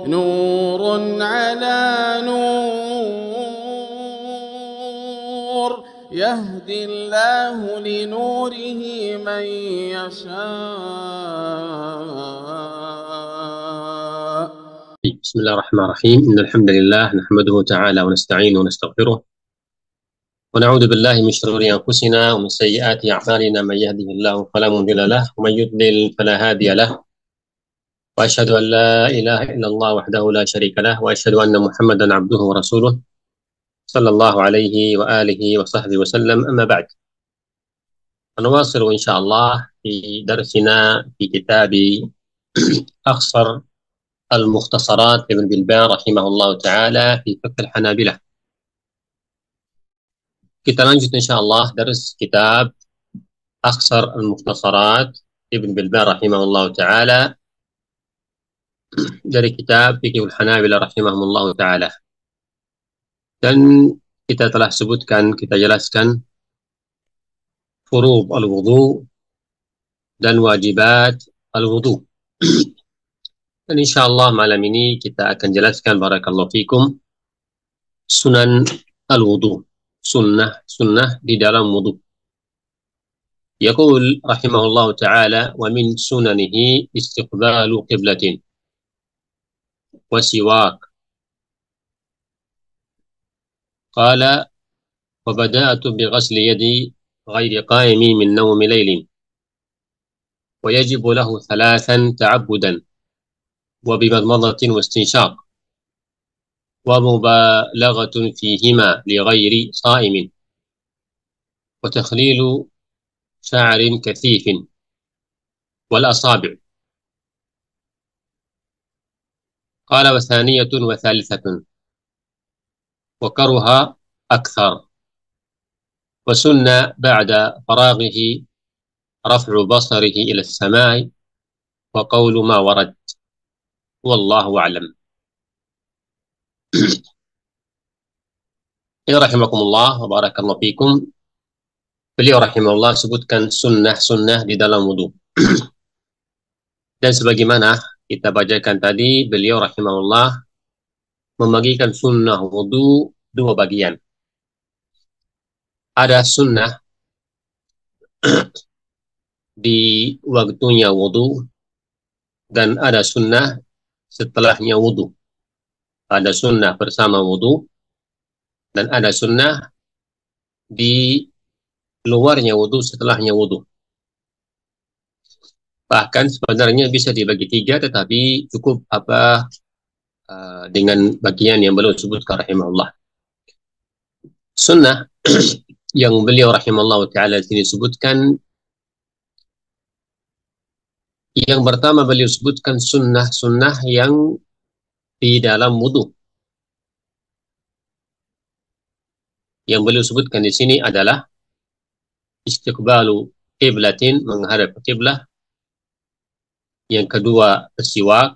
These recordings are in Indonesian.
نور على نور يهدي الله لنوره من يشاء. بسم الله الرحمن الرحيم. إن الحمد لله نحمده تعالى ونستعينه ونستغفره ونعوذ بالله من شرور أنفسنا ومن سيئات أعمالنا. من يهده الله فلا مضل له ومن يضلل فلا هادي له، وأشهد أن لا إله إلا الله وحده لا شريك له، وأشهد أن محمدا عبده ورسوله صلى الله عليه وآله وصحبه وسلم. أما بعد، نواصل إن شاء الله في درسنا في كتاب أخصر المختصرات لابن بالبان رحمه الله تعالى في فقه الحنابلة. Kita lanjut insyaallah dari kitab Akhsar al-Mukhtasarat Ibn Bilban rahimahullah ta'ala, dari kitab Fiqhul Hanabila rahimahullah ta'ala. Dan kita telah sebutkan, kita jelaskan furud al-wudu dan wajibat al-wudu. Dan insyaallah malam ini kita akan jelaskan barakallahu fikum sunan al-wudu, sunnah di dalam wudu. يقول رحمه الله تعالى: ومن سننه استقبال قبلة وسواك. قال: وبدأت بغسل يدي غير قائم من نوم ليل، ويجب له ثلاثا تعبدا، وبمضمضة واستنشاق، ومبالغة فيهما لغير صائم، وتخليل شعر كثيف والأصابع. قال: وثانية وثالثة، وكره أكثر، وسن بعد فراغه رفع بصره إلى السماء وقول ما ورد، والله أعلم. Ya rahimakumullah wa barakallahu fikum. Beliau rahimahullah sebutkan sunnah-sunnah di dalam wudu. Dan sebagaimana kita bacakan tadi, beliau rahimahullah membagikan sunnah wudu dua bagian. Ada sunnah di waktunya wudu dan ada sunnah setelahnya wudu. Ada sunnah bersama wudu dan ada sunnah di luarnya wudu, setelahnya wudu. Bahkan sebenarnya bisa dibagi tiga, tetapi cukup dengan bagian yang beliau sebutkan rahimahullah. Sunnah yang beliau rahimahullah ta'ala sini sebutkan, yang pertama beliau sebutkan sunnah yang di dalam wudu. Yang beliau sebutkan di sini adalah istiqbalu qiblatin, menghadap qiblah. Yang kedua, siwak,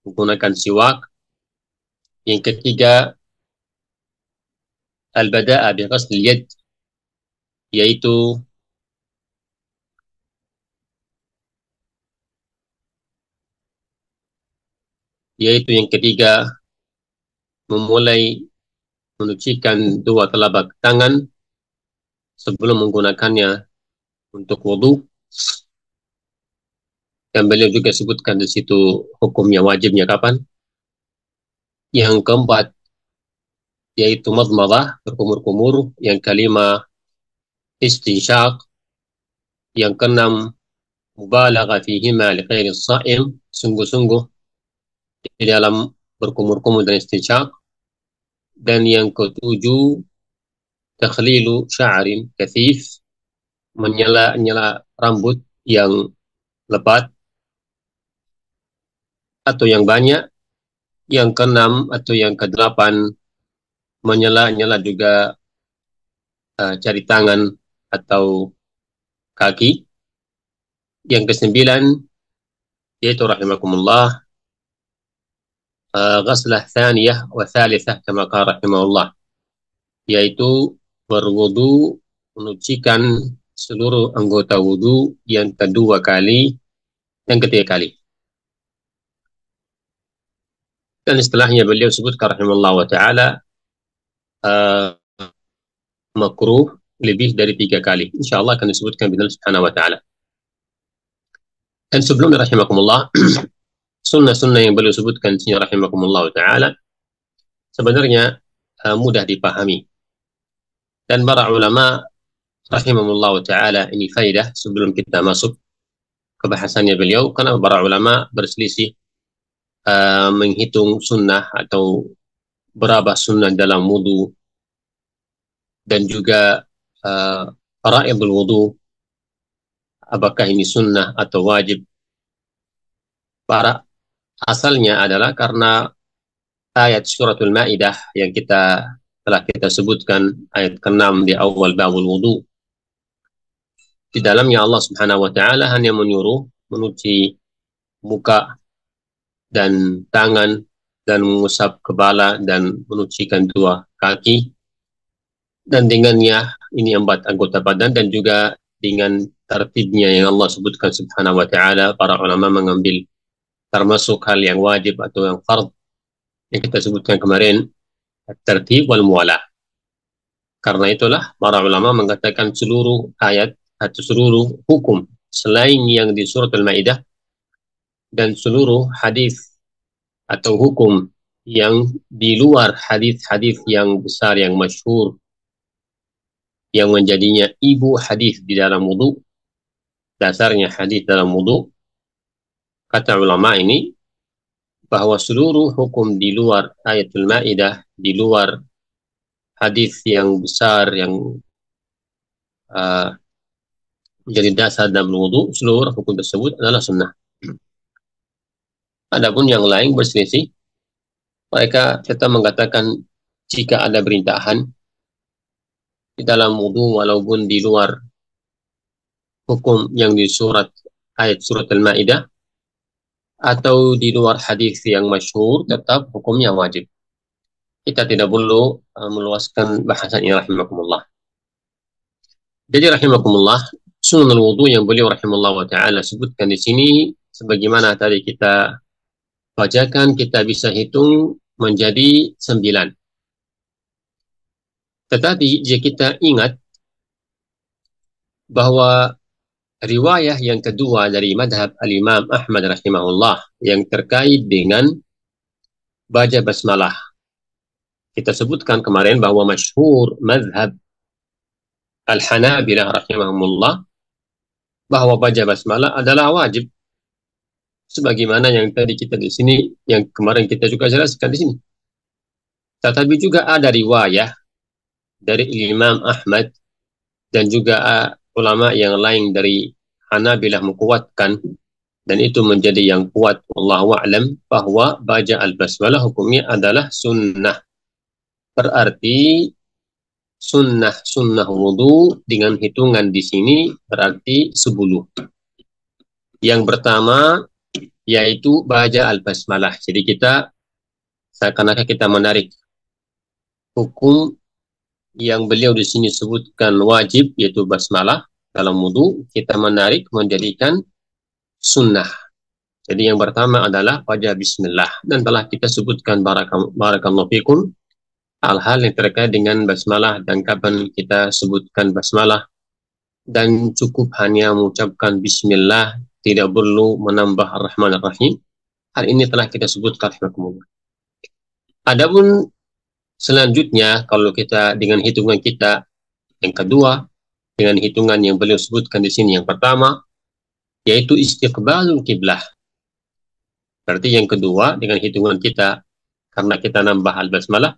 menggunakan siwak. Yang ketiga, al-bada'a bi ghasl yad, yaitu yang ketiga, memulai menyucikan dua telapak tangan sebelum menggunakannya untuk wudu. Dan beliau juga sebutkan di situ hukumnya, wajibnya kapan. Yang keempat yaitu madmadah, berkumur-kumur. Yang kelima istinsyaq. Yang keenam mubalagha fihima li ghairi shaim, sungguh-sungguh di dalam berkumur-kumur dan istinsyaq. Dan yang ketujuh takhlilu sya'rin kathif, menyela rambut yang lebat atau yang banyak. Yang keenam atau yang kedelapan, menyela juga jari tangan atau kaki. Yang kesembilan yaitu rahimakumullah ghaslah thaniyah wa thalithah kama qala rahimahullah, yaitu berwudu, menyucikan seluruh anggota wudu yang kedua kali dan ketiga kali. Dan istilahnya beliau sebutkan rahimahullah wa ta'ala makruh lebih dari 3 kali. InsyaAllah akan disebutkan binal subhanahu wa ta'ala. Dan sebelumnya rahimakumullah, sunnah-sunnah yang beliau sebutkan di sini rahimakumullah wa ta'ala sebenarnya mudah dipahami. Dan para ulama rahimahullah wa ta'ala, ini faidah sebelum kita masuk ke bahasannya beliau, karena para ulama berselisih menghitung sunnah atau berapa sunnah dalam wudu dan juga faraidul wudu, apakah ini sunnah atau wajib. Para asalnya adalah karena ayat suratul Maidah yang telah kita sebutkan, ayat ke-6 di awal babul wudu. Di dalamnya Allah Subhanahu wa taala hanya menyuruh mencuci muka dan tangan dan mengusap kepala dan mencucikan 2 kaki, dan dengannya ini 4 anggota badan, dan juga dengan tertibnya yang Allah sebutkan Subhanahu wa taala. Para ulama mengambil termasuk hal yang wajib atau yang fard yang kita sebutkan kemarin, tertib wal muwalah. Karena itulah para ulama mengatakan seluruh ayat atau seluruh hukum selain yang di surat Al-Maidah dan seluruh hadis atau hukum yang di luar hadis-hadis yang besar yang masyhur yang menjadinya ibu hadis di dalam wudu, dasarnya hadis dalam wudu, kata ulama ini bahwa seluruh hukum di luar ayatul Maidah, di luar hadis yang besar yang menjadi dasar dalam wudu, seluruh hukum tersebut adalah sunnah. Adapun yang lain berselisih, mereka tetap mengatakan jika ada perintahan di dalam wudu walaupun di luar hukum yang di ayat surat Al-Maidah atau di luar hadis yang masyhur, tetap hukumnya wajib. Kita tidak perlu meluaskan bahasan ini rahimakumullah. Jadi rahimakumullah, sunnah wudu yang beliau rahimahullah wa ta'ala sebutkan di sini, sebagaimana tadi kita bacakan, kita bisa hitung menjadi 9. Tetapi jika kita ingat bahwa riwayah yang kedua dari madhab al-Imam Ahmad rahimahullah yang terkait dengan baca basmalah, kita sebutkan kemarin bahwa masyhur madhab al-Hanabilah rahimahumullah bahwa baca basmalah adalah wajib, sebagaimana yang tadi kita di sini, yang kemarin kita juga jelaskan di sini. Tetapi juga ada riwayah dari Imam Ahmad dan juga ulama yang lain dari Hanabilah menguatkan, dan itu menjadi yang kuat wallahu a'lam, bahwa baca al-basmalah hukumnya adalah sunnah. Berarti sunnah wudu dengan hitungan di sini berarti 10. Yang pertama yaitu baca al-basmalah. Jadi kita seakan-akan kita menarik hukum yang beliau di sini sebutkan wajib, yaitu basmalah dalam wudu, kita menarik menjadikan sunnah. Jadi yang pertama adalah baca bismillah, dan telah kita sebutkan barakallahu fikum hal-hal yang terkait dengan basmalah dan kapan kita sebutkan basmalah, dan cukup hanya mengucapkan bismillah, tidak perlu menambah ar-Rahman ar-Rahim. Hal ini telah kita sebutkan. Adapun selanjutnya, kalau kita dengan hitungan kita yang kedua, dengan hitungan yang beliau sebutkan di sini yang pertama, yaitu istiqbalul kiblah. Berarti yang kedua dengan hitungan kita, karena kita nambah al-basmalah,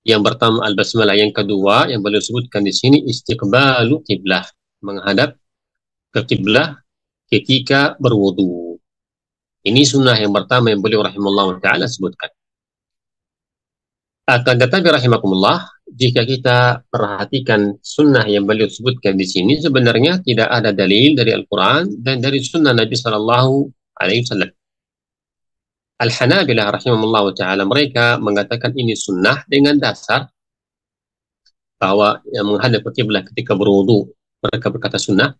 yang pertama al-basmalah, yang kedua yang beliau sebutkan di sini istiqbalul kiblah, menghadap ke kiblah ketika berwudu. Ini sunnah yang pertama yang beliau rahimahullah ta'ala sebutkan. Akan tetapi rahimakumullah, jika kita perhatikan sunnah yang beliau sebutkan di sini, sebenarnya tidak ada dalil dari Al-Quran dan dari sunnah Nabi Sallallahu Alaihi Wasallam. Al-Hanabilah rahimahullah ta'ala, mereka mengatakan ini sunnah dengan dasar bahwa yang menghadap ke kiblah ketika berwudu, mereka berkata sunnah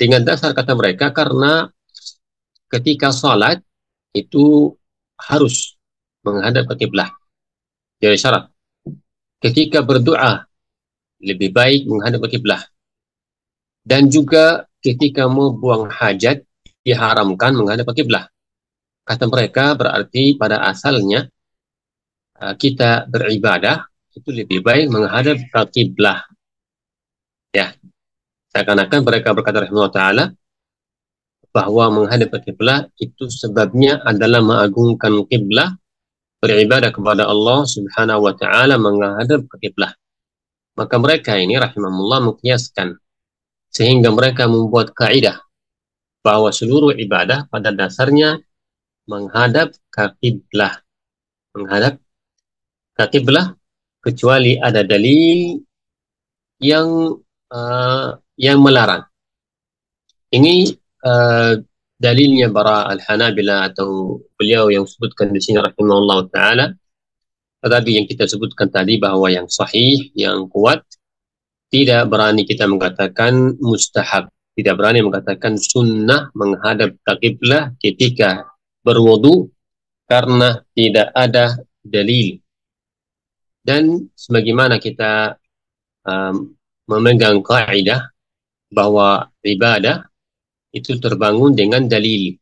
dengan dasar kata mereka karena ketika salat itu harus menghadap ke kiblat. Jadi syarat. Ketika berdoa lebih baik menghadap ke kiblat. Dan juga ketika mau buang hajat diharamkan menghadap ke kiblat. Kata mereka berarti pada asalnya kita beribadah itu lebih baik menghadap ke kiblat. Ya, seakan-akan mereka berkata rahimahullah taala bahwa menghadap ke kiblat itu sebabnya adalah mengagungkan kiblat, beribadah kepada Allah Subhanahu wa taala menghadap ke kiblat. Maka mereka ini rahimahullah mengkiaskan sehingga mereka membuat kaidah bahwa seluruh ibadah pada dasarnya menghadap ke kiblat, menghadap ke kiblat kecuali ada dalil yang yang melarang. Ini dalilnya para al-Hanabila atau beliau yang sebutkan di sini rahimahullah taala. Tetapi yang kita sebutkan tadi bahwa yang sahih, yang kuat, tidak berani kita mengatakan mustahab, tidak berani mengatakan sunnah menghadap kiblat ketika berwudu karena tidak ada dalil. Dan sebagaimana kita memegang kaidah bahwa ibadah itu terbangun dengan dalil.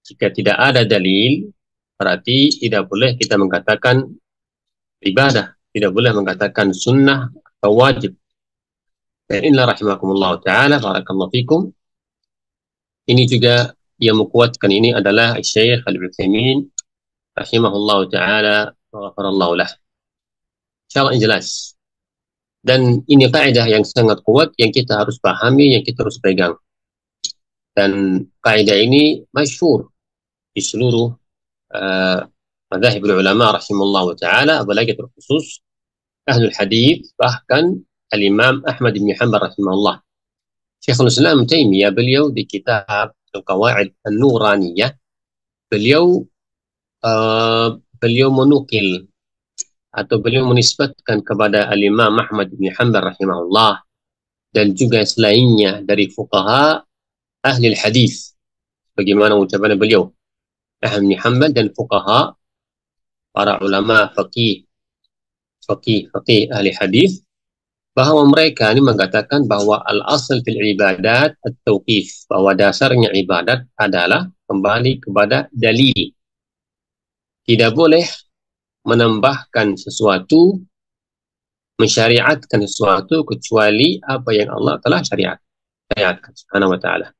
Jika tidak ada dalil, berarti tidak boleh kita mengatakan ibadah, tidak boleh mengatakan sunnah atau wajib. Dan inilah rahimakumullah ta'ala, barakallahu fikum. Ini juga yang menguatkan ini adalah Syekh Al-Utsaimin rahimahullah ta'ala wa ghafarallahu lah. InsyaAllah yang jelas. Dan ini kaidah yang sangat kuat yang kita harus pahami, yang kita harus pegang. Dan kaidah ini masyhur di seluruh madzhabul ulama rahimahullah ta'ala, apalagi terkhusus ahlul hadis, bahkan al-Imam Ahmad bin Hanbal rahimahullah. Syekhul Islam Taimiyah beliau di kitab Al-Qawaid An-Nuraniyah beliau menukil atau beliau menisbatkan kepada al-Imam Ahmad bin Hanbal rahimahullah dan juga selainnya dari fuqaha ahli hadis, bagaimana ucapan beliau Ahmad bin Hanbal dan fuqaha para ulama faqih ahli hadis, bahwa mereka ini mengatakan bahwa al-asal fil ibadat at-tauqif, bahwa dasarnya ibadat adalah kembali kepada dalil. Tidak boleh menambahkan sesuatu, mensyariatkan sesuatu kecuali apa yang Allah telah syariatkan subhanahu wa ta'ala.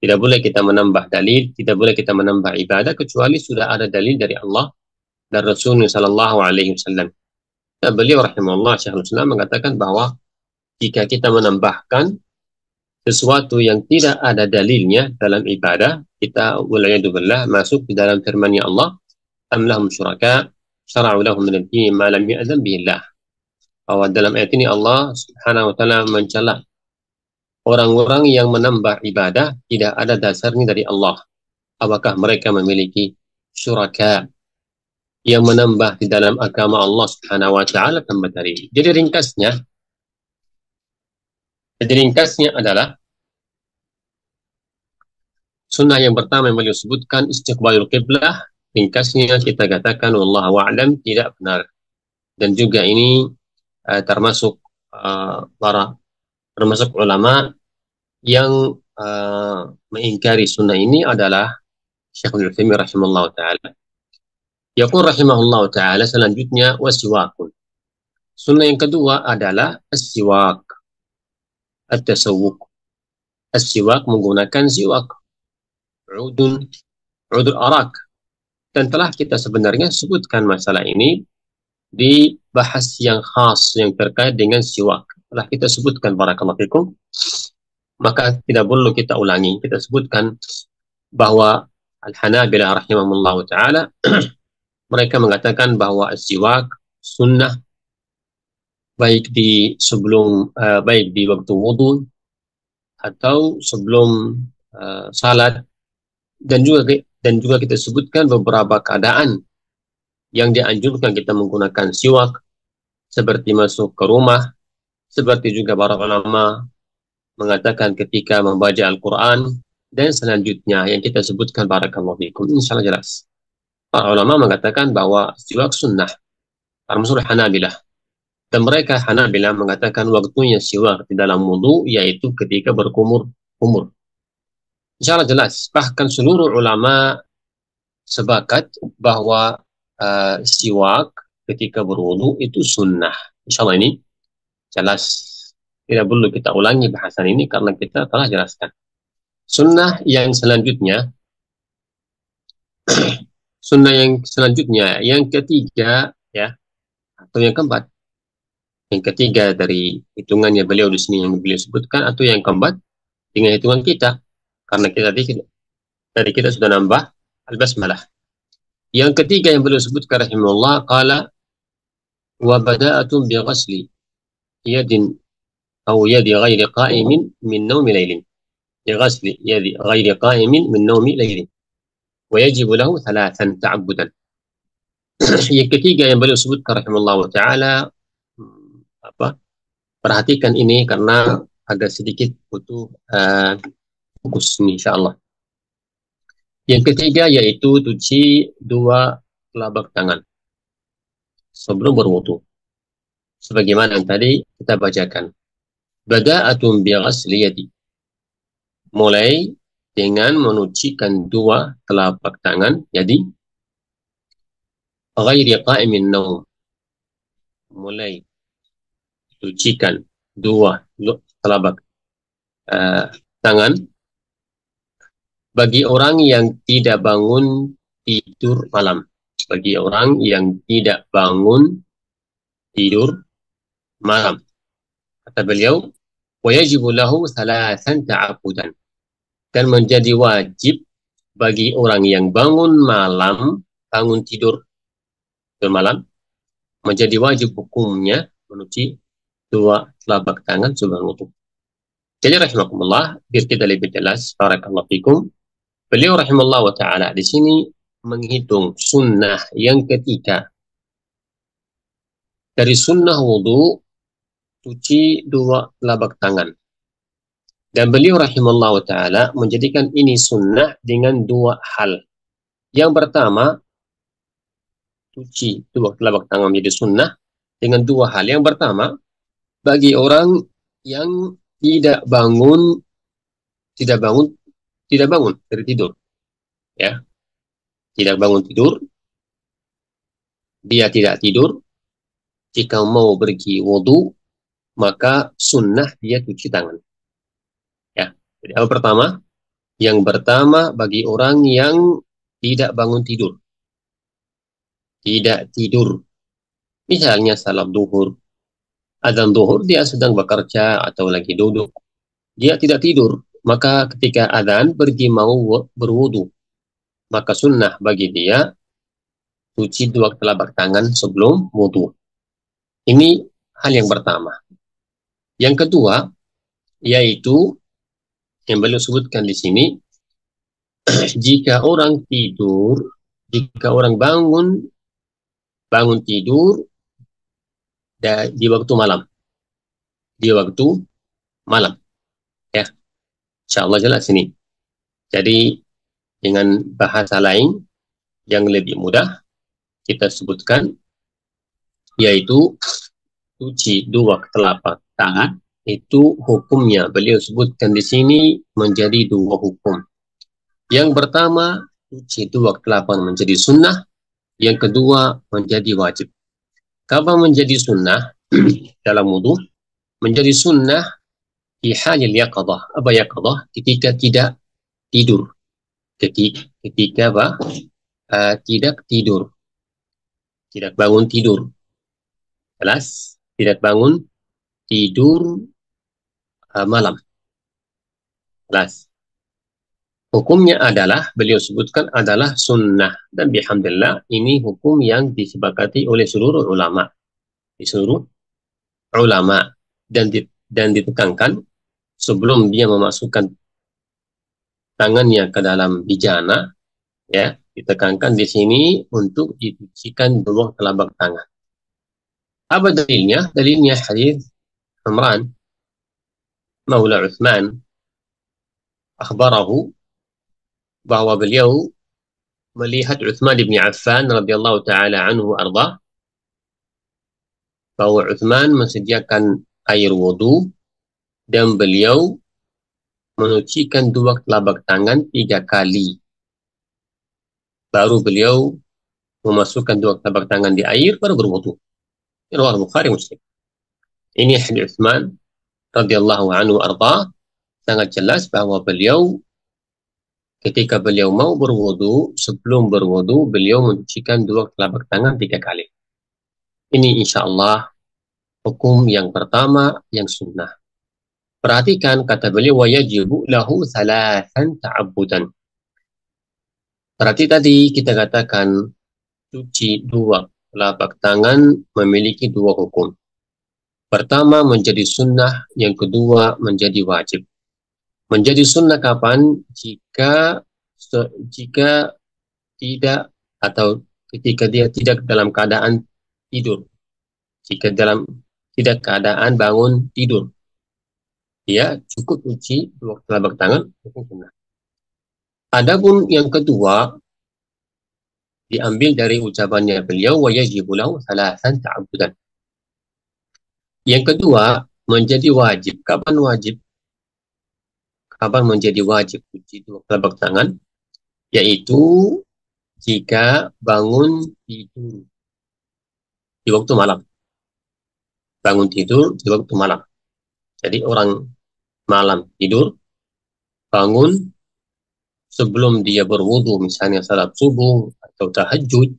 Tidak boleh kita menambah dalil, tidak boleh kita menambah ibadah kecuali sudah ada dalil dari Allah dan Rasulullah sallallahu alaihi wasallam. Dan beliau rahimahullah Syekhul Islam mengatakan bahwa jika kita menambahkan sesuatu yang tidak ada dalilnya dalam ibadah, kita waliyadzubillah masuk di dalam firman-Nya Allah, am lahum syuraka syara'u lahum min ad-din ma lam ya'zan bihi Allah. Bahwa dalam ayat ini Allah Subhanahu wa taala mencela orang-orang yang menambah ibadah tidak ada dasarnya dari Allah. Apakah mereka memiliki syuraka yang menambah di dalam agama Allah Subhanahu wa taala tambah dari. Jadi ringkasnya adalah sunnah yang pertama yang beliau sebutkan istiqbalul qiblah, ringkasnya kita katakan wallahu a'lam tidak benar. Dan juga ini termasuk ulama yang mengingkari sunnah ini adalah Syekhul Utsaimin rahimahullah taala. Yaqul rahimahullah ta'ala selanjutnya wasiwakun. Sunnah yang kedua adalah as-siwak, at-tasawwuk. As-siwak menggunakan siwak, udul arak. Dan telah kita sebenarnya sebutkan masalah ini di bahas yang khas yang terkait dengan siwak. Telah kita sebutkan barakallahu fikum. Maka tidak perlu kita ulangi. Kita sebutkan bahwa Al-Hanabilah rahimahullah ta'ala mereka mengatakan bahwa siwak sunnah baik di waktu wudu atau sebelum salat, dan juga kita sebutkan beberapa keadaan yang dianjurkan kita menggunakan siwak, seperti masuk ke rumah, seperti juga para ulama mengatakan ketika membaca Al-Quran, dan selanjutnya yang kita sebutkan barakallahu fikum. Insyaallah jelas. Para ulama mengatakan bahwa siwak sunnah, termasuk Hanabilah. Dan mereka Hanabilah mengatakan waktunya siwak di dalam wudu yaitu ketika berkumur-kumur. Insyaallah jelas. Bahkan seluruh ulama sepakat bahwa siwak ketika berwudu itu sunnah. Insyaallah ini jelas. Tidak perlu kita ulangi bahasan ini karena kita telah jelaskan. Sunnah yang selanjutnya, yang ketiga ya, atau yang keempat. Yang ketiga dari hitungannya beliau di sini yang beliau sebutkan, atau yang keempat dengan hitungan kita. Karena tadi kita sudah nambah al-basmalah. Yang ketiga yang beliau sebutkan rahimahullah, qala wa bada'atun bi ghasli yadin أو يد غير قائم من نوم ليل بغسل يد غير قائم من نوم ليل ويجب له ثلاثا تعبدا. Yang ketiga yang beliau sebutkan rahimahullah ta'ala, perhatikan ini karena agak sedikit butuh fokus ini insyaallah. Yang ketiga yaitu cuci dua telapak tangan sebelum berwudu. Sebagaimana yang tadi kita bacakan. Bada'atun bi ghasli yadi. Mulai dengan menyucikan dua telapak tangan, jadi ghairi qa'imin naum. Mulai cucikan dua telapak tangan bagi orang yang tidak bangun tidur malam. Bagi orang yang tidak bangun tidur malam. Kata beliau, وَيَجِبُ لَهُ ثَلَاثًا تَعَبُّدًا. Dan menjadi wajib bagi orang yang bangun tidur malam, menjadi wajib hukumnya mencuci dua telapak tangan sebelum wudu. Jadi rahimakumullah, biar kita lebih jelas, barakallahu fikum. Beliau rahimahullah wa ta'ala di sini menghitung sunnah yang ketiga. Dari sunnah wudu, cuci dua telapak tangan. Dan beliau rahimahullah ta'ala menjadikan ini sunnah dengan dua hal. Yang pertama, cuci dua telapak tangan menjadi sunnah dengan dua hal. Yang pertama, bagi orang yang tidak bangun dari tidur. Ya. Tidak bangun tidur, dia tidak tidur, jika mau pergi wudu, maka sunnah dia cuci tangan. Ya, jadi yang pertama bagi orang yang tidak bangun tidur, tidak tidur, misalnya salat duhur, azan duhur dia sedang bekerja atau lagi duduk, dia tidak tidur, maka ketika azan pergi mau berwudu, maka sunnah bagi dia cuci dua telapak tangan sebelum wudu. Ini hal yang pertama. Yang kedua, yaitu yang beliau sebutkan di sini, jika orang bangun tidur di waktu malam, ya, insyaallah jelas ini. Jadi dengan bahasa lain yang lebih mudah kita sebutkan, yaitu cuci dua telapak tangan, itu hukumnya beliau sebutkan di sini menjadi dua hukum. Yang pertama, cuci dua telapak menjadi sunnah. Yang kedua, menjadi wajib. Kapan menjadi sunnah dalam wudu? Menjadi sunnah di halil yaqadah. Apa yaqadah? Ketika tidak tidur. Ketika apa? Tidak tidur. Tidak bangun tidur. Jelas? Tidak bangun tidur malam. Jelas. Hukumnya adalah, beliau sebutkan adalah sunnah. Dan bihamdillah, ini hukum yang disepakati oleh seluruh ulama. Dan ditekankan sebelum dia memasukkan tangannya ke dalam bijana, ya, ditekankan di sini untuk dicucikan dua telapak tangan. Apa dalilnya? Dalilnya hadis Umran Maula Uthman akhbarahu, bahwa beliau melihat Utsman bin Affan radhiyallahu taala anhu arda, bahwa Utsman menyediakan air wudu dan beliau menyucikan dua telapak tangan 3 kali. Baru beliau memasukkan dua telapak tangan di air, baru berwudu. Riwayat Bukhari Muslim. Ini hadis Utsman radhiyallahu anhu arda, sangat jelas bahwa beliau ketika beliau mau berwudu, sebelum berwudu beliau mencucikan dua telapak tangan 3 kali. Ini insya Allah hukum yang pertama yang sunnah. Perhatikan kata beliau, wa yajibu lahu thalathan ta'abbudan. Berarti tadi kita katakan cuci dua telapak tangan memiliki 2 hukum. Pertama menjadi sunnah, yang kedua menjadi wajib. Menjadi sunnah kapan? Jika tidak, atau ketika dia tidak dalam keadaan tidur. Jika tidak keadaan bangun tidur, dia cukup cuci dua telapak tangan, hukum sunnah. Adapun yang kedua diambil dari ucapannya beliau, wa yajibu lahu thalathan ta'abbudan. Yang kedua menjadi wajib. Kapan wajib? Kapan menjadi wajib cuci dua telapak tangan? Yaitu jika bangun tidur di waktu malam. Bangun tidur di waktu malam. Jadi orang malam tidur, bangun sebelum dia berwudu, misalnya salat subuh atau tahajud,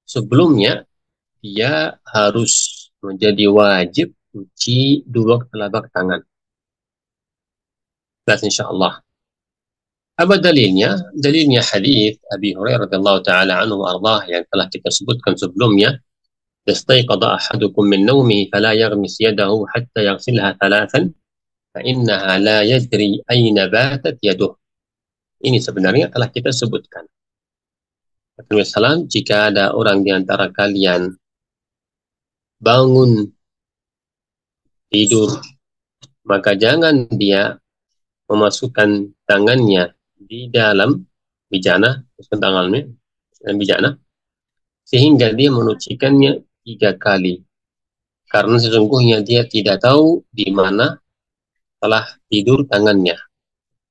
sebelumnya dia harus menjadi wajib cuci dua telapak tangan. Jelas insyaallah. Apa dalilnya? Dalilnya hadis Abi Hurairah radhiyallahu taala anhu ardah yang telah kita sebutkan sebelumnya. Istayqadha ahadukum min nawmihi fala yaghmis yadahu hatta yaghsilha thalathan fa innaha la yadri ayna batat yaduh. Ini sebenarnya telah kita sebutkan. Wasallam, jika ada orang di antara kalian bangun tidur, maka jangan dia memasukkan tangannya di dalam bijana, sehingga dia menyucikannya 3 kali. Karena sesungguhnya dia tidak tahu di mana telah tidur tangannya.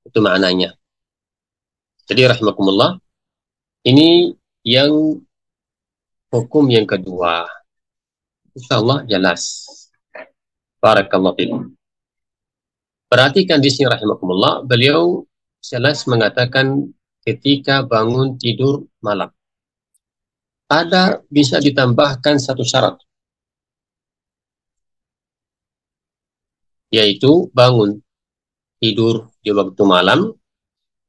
Itu maknanya. Jadi rahimakumullah, ini yang hukum yang kedua. Insyaallah jelas. Barakallahu fiikum. Perhatikan di sini rahimakumullah, beliau jelas mengatakan ketika bangun tidur malam. Ada bisa ditambahkan satu syarat, yaitu bangun tidur di waktu malam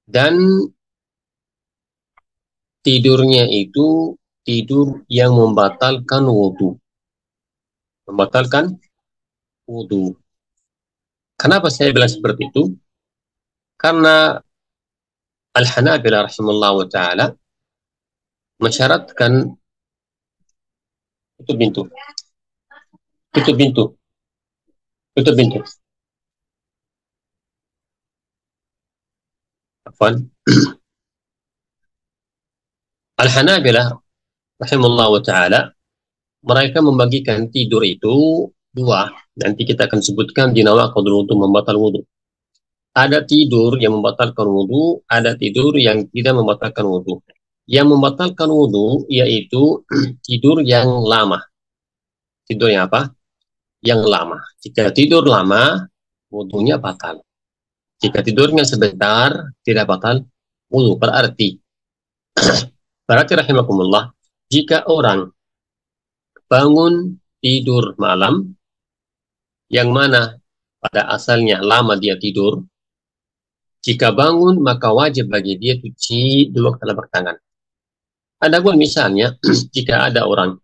dan tidurnya itu tidur yang membatalkan wudu. Membatalkan wudu. Kenapa saya bilang seperti itu? Karena Al-Hanabilah rahimahullah ta'ala mensyaratkan tutup pintu. Afwan. Al-Hanabilah rahimahullah ta'ala mereka membagikan tidur itu 2. Nanti kita akan sebutkan di nawaqidul wudu, membatal wudu. Ada tidur yang membatalkan wudu, ada tidur yang tidak membatalkan wudu. Yang membatalkan wudu yaitu tidur yang lama. Tidur yang apa? Yang lama. Jika tidur lama, wudunya batal. Jika tidurnya sebentar, tidak batal wudu. Berarti rahimakumullah, jika orang bangun tidur malam, yang mana pada asalnya lama dia tidur, jika bangun maka wajib bagi dia cuci 2 telapak tangan. Adapun misalnya jika ada orang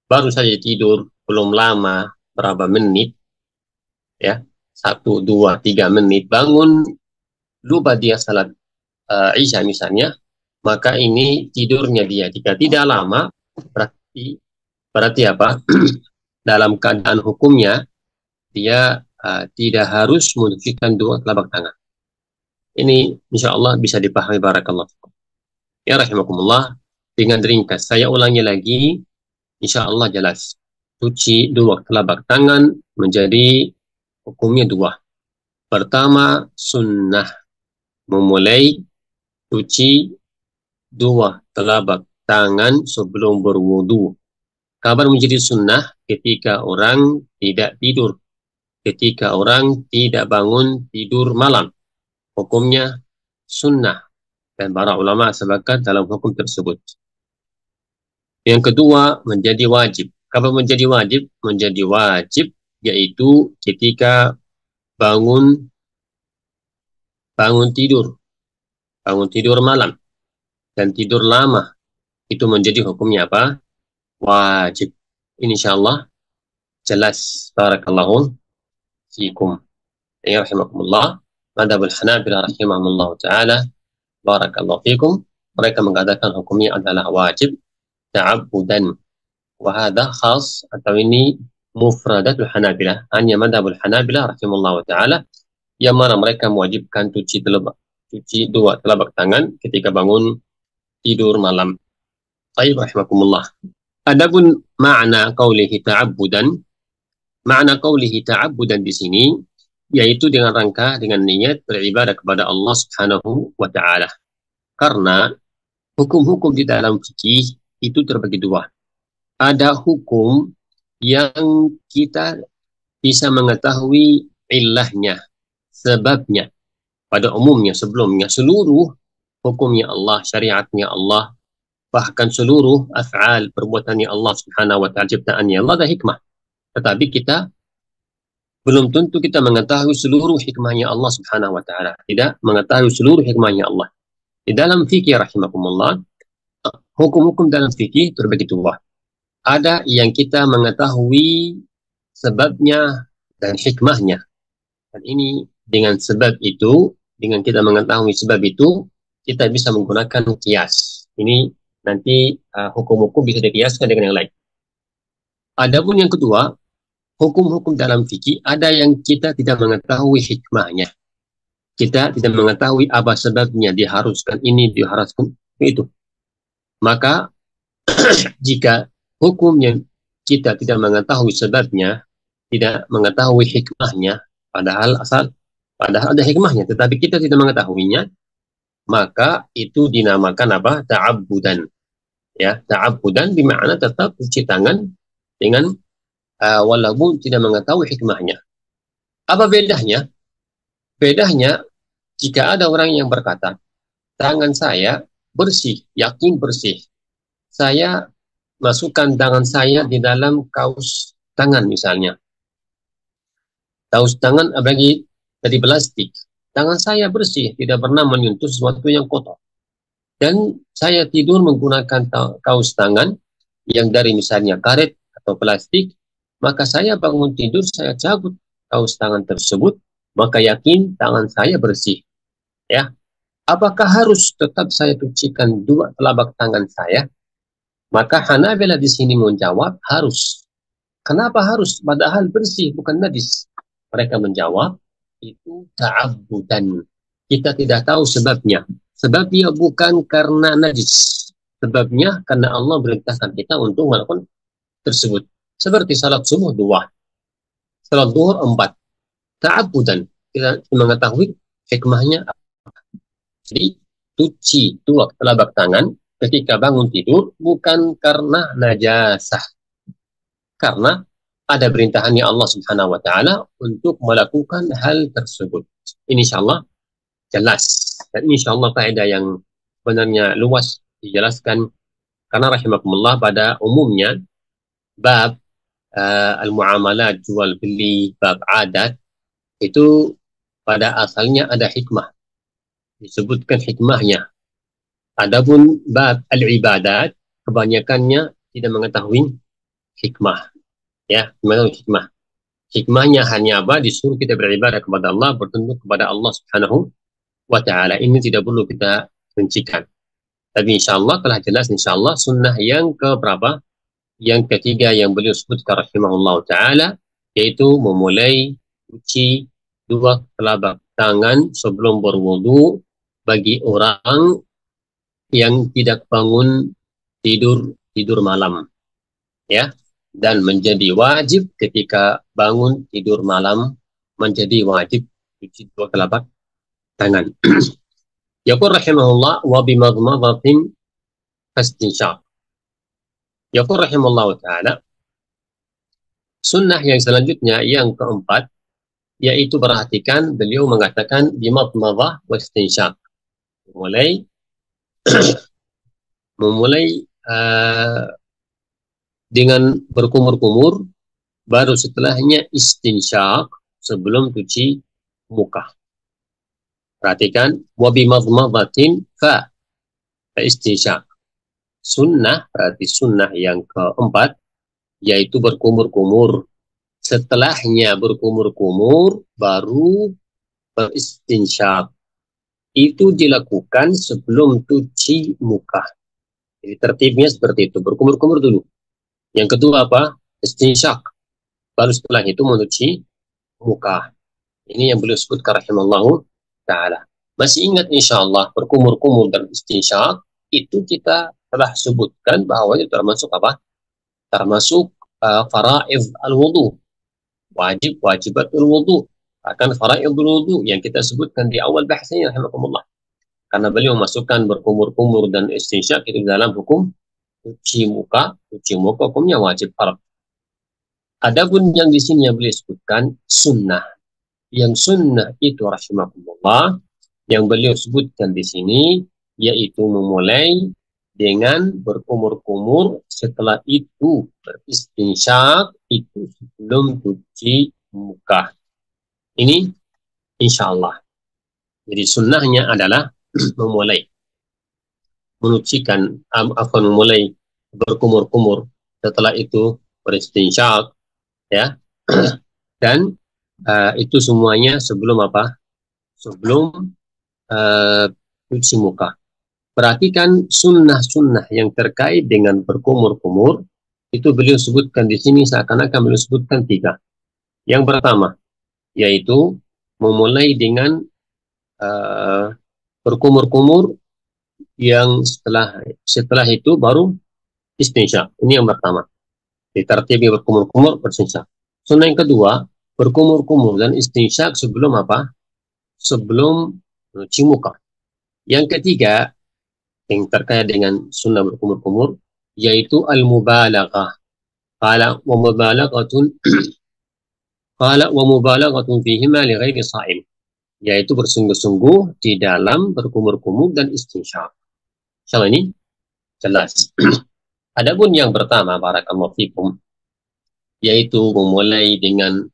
baru saja tidur, belum lama, berapa menit, ya, 1, 2, 3 menit, bangun, lupa dia salat Isya misalnya, maka ini tidurnya dia. Jika tidak lama, berarti apa? Dalam keadaan hukumnya, dia tidak harus mencucikan 2 telapak tangan. Ini insya Allah bisa dipahami, barakallahu fikum. Ya rahimakumullah, dengan ringkas saya ulangi lagi, insya Allah jelas. Cuci dua telapak tangan menjadi hukumnya dua. Pertama, sunnah memulai cuci dua telapak tangan sebelum berwudu. Kabar menjadi sunnah ketika orang tidak tidur, ketika orang tidak bangun tidur malam. Hukumnya sunnah dan para ulama sepakat dalam hukum tersebut. Yang kedua, menjadi wajib. Kabar menjadi wajib yaitu ketika bangun bangun tidur malam dan tidur lama, itu menjadi hukumnya apa? Wajib. Insyaallah jelas. Barakallahu fiikum. Ya rahimakumullah. Madhabul Hanabilah rahimahumullah taala. Barakallahu fiikum. Mereka mengatakan hukumnya adalah wajib ta'abbudan. Wa hadha khas, atau ini mufradatul Hanabilah. Hanya madhabul Hanabilah rahimahumullah taala yang mana mereka mewajibkan cuci dua telapak tangan ketika bangun tidur malam. Baik rahimakumullah. Adapun makna qaulihi ta'abbudan di sini yaitu dengan niat beribadah kepada Allah Subhanahu wa taala. Karena hukum-hukum di dalam fikih itu terbagi dua. Ada hukum yang kita bisa mengetahui ilahnya, sebabnya. Pada umumnya sebelumnya seluruh hukumnya Allah, syariatnya Allah, bahkan seluruh af'al perbuatannya Allah Subhanahu wa taala, ciptaannya Allah ada hikmah. Tetapi kita belum tentu kita mengetahui seluruh hikmahnya Allah Subhanahu wa taala. Tidak mengetahui seluruh hikmahnya Allah. Di dalam fikih rahimakumullah, hukum-hukum dalam fikih terbagi dua. Ada yang kita mengetahui sebabnya dan hikmahnya. Dan ini dengan sebab itu, dengan kita mengetahui sebab itu, kita bisa menggunakan kias. Ini nanti hukum-hukum bisa dikiaskan dengan yang lain. Adapun yang kedua, hukum-hukum dalam fikih ada yang kita tidak mengetahui hikmahnya. Kita tidak mengetahui apa sebabnya diharuskan ini, diharuskan itu. Maka jika hukum yang kita tidak mengetahui sebabnya, tidak mengetahui hikmahnya, padahal ada hikmahnya, tetapi kita tidak mengetahuinya, maka itu dinamakan apa? Ta'abbudan. Ya, ta'abbudan bermakna tetap cuci tangan dengan walaupun tidak mengetahui hikmahnya. Apa bedanya? Bedanya jika ada orang yang berkata, tangan saya bersih, yakin bersih. Saya masukkan tangan saya di dalam kaus tangan misalnya. Kaus tangan apalagi dari plastik. Tangan saya bersih, tidak pernah menyentuh sesuatu yang kotor. Dan saya tidur menggunakan kaus tangan yang dari misalnya karet atau plastik, maka saya bangun tidur, saya cabut kaus tangan tersebut, maka yakin tangan saya bersih. Ya, apakah harus tetap saya cucikan dua telapak tangan saya? Maka Hanabilah di sini menjawab harus. Kenapa harus? Padahal bersih, bukan najis. Mereka menjawab itu ta'abbudan. Kita tidak tahu sebabnya. Sebabnya bukan karena najis. Sebabnya karena Allah perintahkan kita untuk melakukan tersebut. Seperti salat subuh 2, salat zuhur 4. Ta'abbudan. Kita mengetahui hikmahnya. Jadi cuci dua telapak tangan ketika bangun tidur bukan karena najasah. Karena ada perintahannya Allah Subhanahu wa taala untuk melakukan hal tersebut. Insyaallah jelas. Dan insyaallah kaidah yang sebenarnya luas dijelaskan karena rahimakumullah pada umumnya bab al-muamalat, jual beli, bab adat itu pada asalnya ada hikmah. Disebutkan hikmahnya. Adapun bab al-ibadat kebanyakannya tidak mengetahui hikmah. Ya, mengetahui hikmah. Hikmahnya hanya apa? Disuruh kita beribadah kepada Allah, bertunduk kepada Allah Subhanahu wa taala. Ini tidak perlu kita rincikan. Tapi insyaallah telah jelas insyaallah sunnah yang keberapa? Yang ketiga yang beliau sebutkan rahimahullah taala yaitu memulai cuci dua telapak tangan sebelum berwudu bagi orang yang tidak bangun tidur malam, ya, dan menjadi wajib ketika bangun tidur malam, menjadi wajib cuci dua telapak tangan. Yaqul rahimahullah wa bimadmadatin fastinsyaq. Yaqul rahimahullah ta'ala, sunnah yang selanjutnya yang keempat, yaitu perhatikan beliau mengatakan bimadmadah wastinsyaq. Memulai dengan berkumur-kumur, baru setelahnya istinsyaq sebelum cuci muka. Perhatikan, wabi madmadatin fa istinsyaq. Sunnah, berarti sunnah yang keempat, yaitu berkumur-kumur. Setelahnya berkumur-kumur, baru beristinsyaq. Itu dilakukan sebelum cuci muka. Jadi tertibnya seperti itu, berkumur-kumur dulu. Yang kedua apa? Istinsyaq. Baru setelah itu mencuci muka. Ini yang beliau sebutkan rahimallahu ta'ala. Masih ingat insyaAllah berkumur-kumur dan istinsyaq, itu kita telah sebutkan bahwa itu termasuk apa? Termasuk fara'id al-wudu. Wajibatul wudu. Akan fara'idul wudu yang kita sebutkan di awal bahasanya rahimakumullah. Karena beliau memasukkan berkumur-kumur dan istinsyaq itu dalam hukum cuci muka hukumnya wajib farad. Adapun yang di sini yang beliau sebutkan sunnah. Yang sunnah itu rahimakumullah yang beliau sebutkan di sini yaitu memulai dengan berkumur-kumur, setelah itu beristinsyaq itu sebelum cuci muka. Ini insyaallah. Jadi sunnahnya adalah memulai memulai berkumur-kumur, setelah itu beristinsyaq, ya. Dan itu semuanya sebelum apa? Sebelum cuci muka. Perhatikan sunnah-sunnah yang terkait dengan berkumur-kumur, itu beliau sebutkan di sini seakan-akan beliau sebutkan 3. Yang pertama, yaitu memulai dengan berkumur-kumur, yang setelah itu baru istinsyaq. Ini yang pertama. Ditertibi berkumur-kumur, beristinsyaq. Sunnah yang kedua, berkumur-kumur dan istinsyaq sebelum apa? Sebelum cuci muka. Yang ketiga, yang terkait dengan sunnah berkumur-kumur, yaitu al-mubalaghah. Qala wa mubalaghatun fihima li ghairi sha'im. Yaitu bersungguh-sungguh di dalam berkumur-kumur dan istinsyaq. Insyaallah ini jelas. Adapun yang pertama, barakallahu fikum, yaitu memulai dengan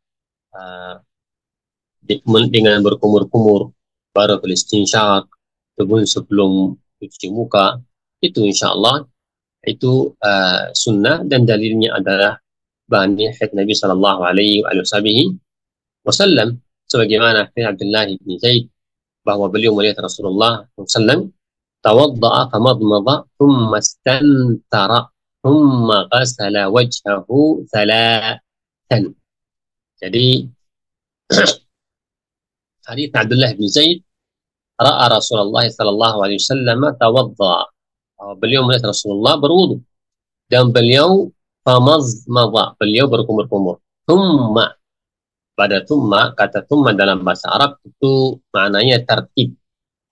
berkumur-kumur, baru beristinsyaq sebelum cuci muka, itu insyaallah itu sunnah, dan dalilnya adalah hadis Nabi sallallahu alaihi wasallam, sebagaimana hadis Abdullah bin Zaid, bahwa beliau melihat Rasulullah sallallahu tawadda'a famadmada thumma istantara thumma ghasala wajhahu thalathan. Jadi hadis Abdullah bin Zaid, ra'a Rasulullah sallallahu alaihi wasallam tawadda'a, beliau melihat Rasulullah berwudu dan beliau famazmada, beliau berkumur-kumur. Thumma, pada thumma, kata thumma dalam bahasa Arab itu maknanya tertib.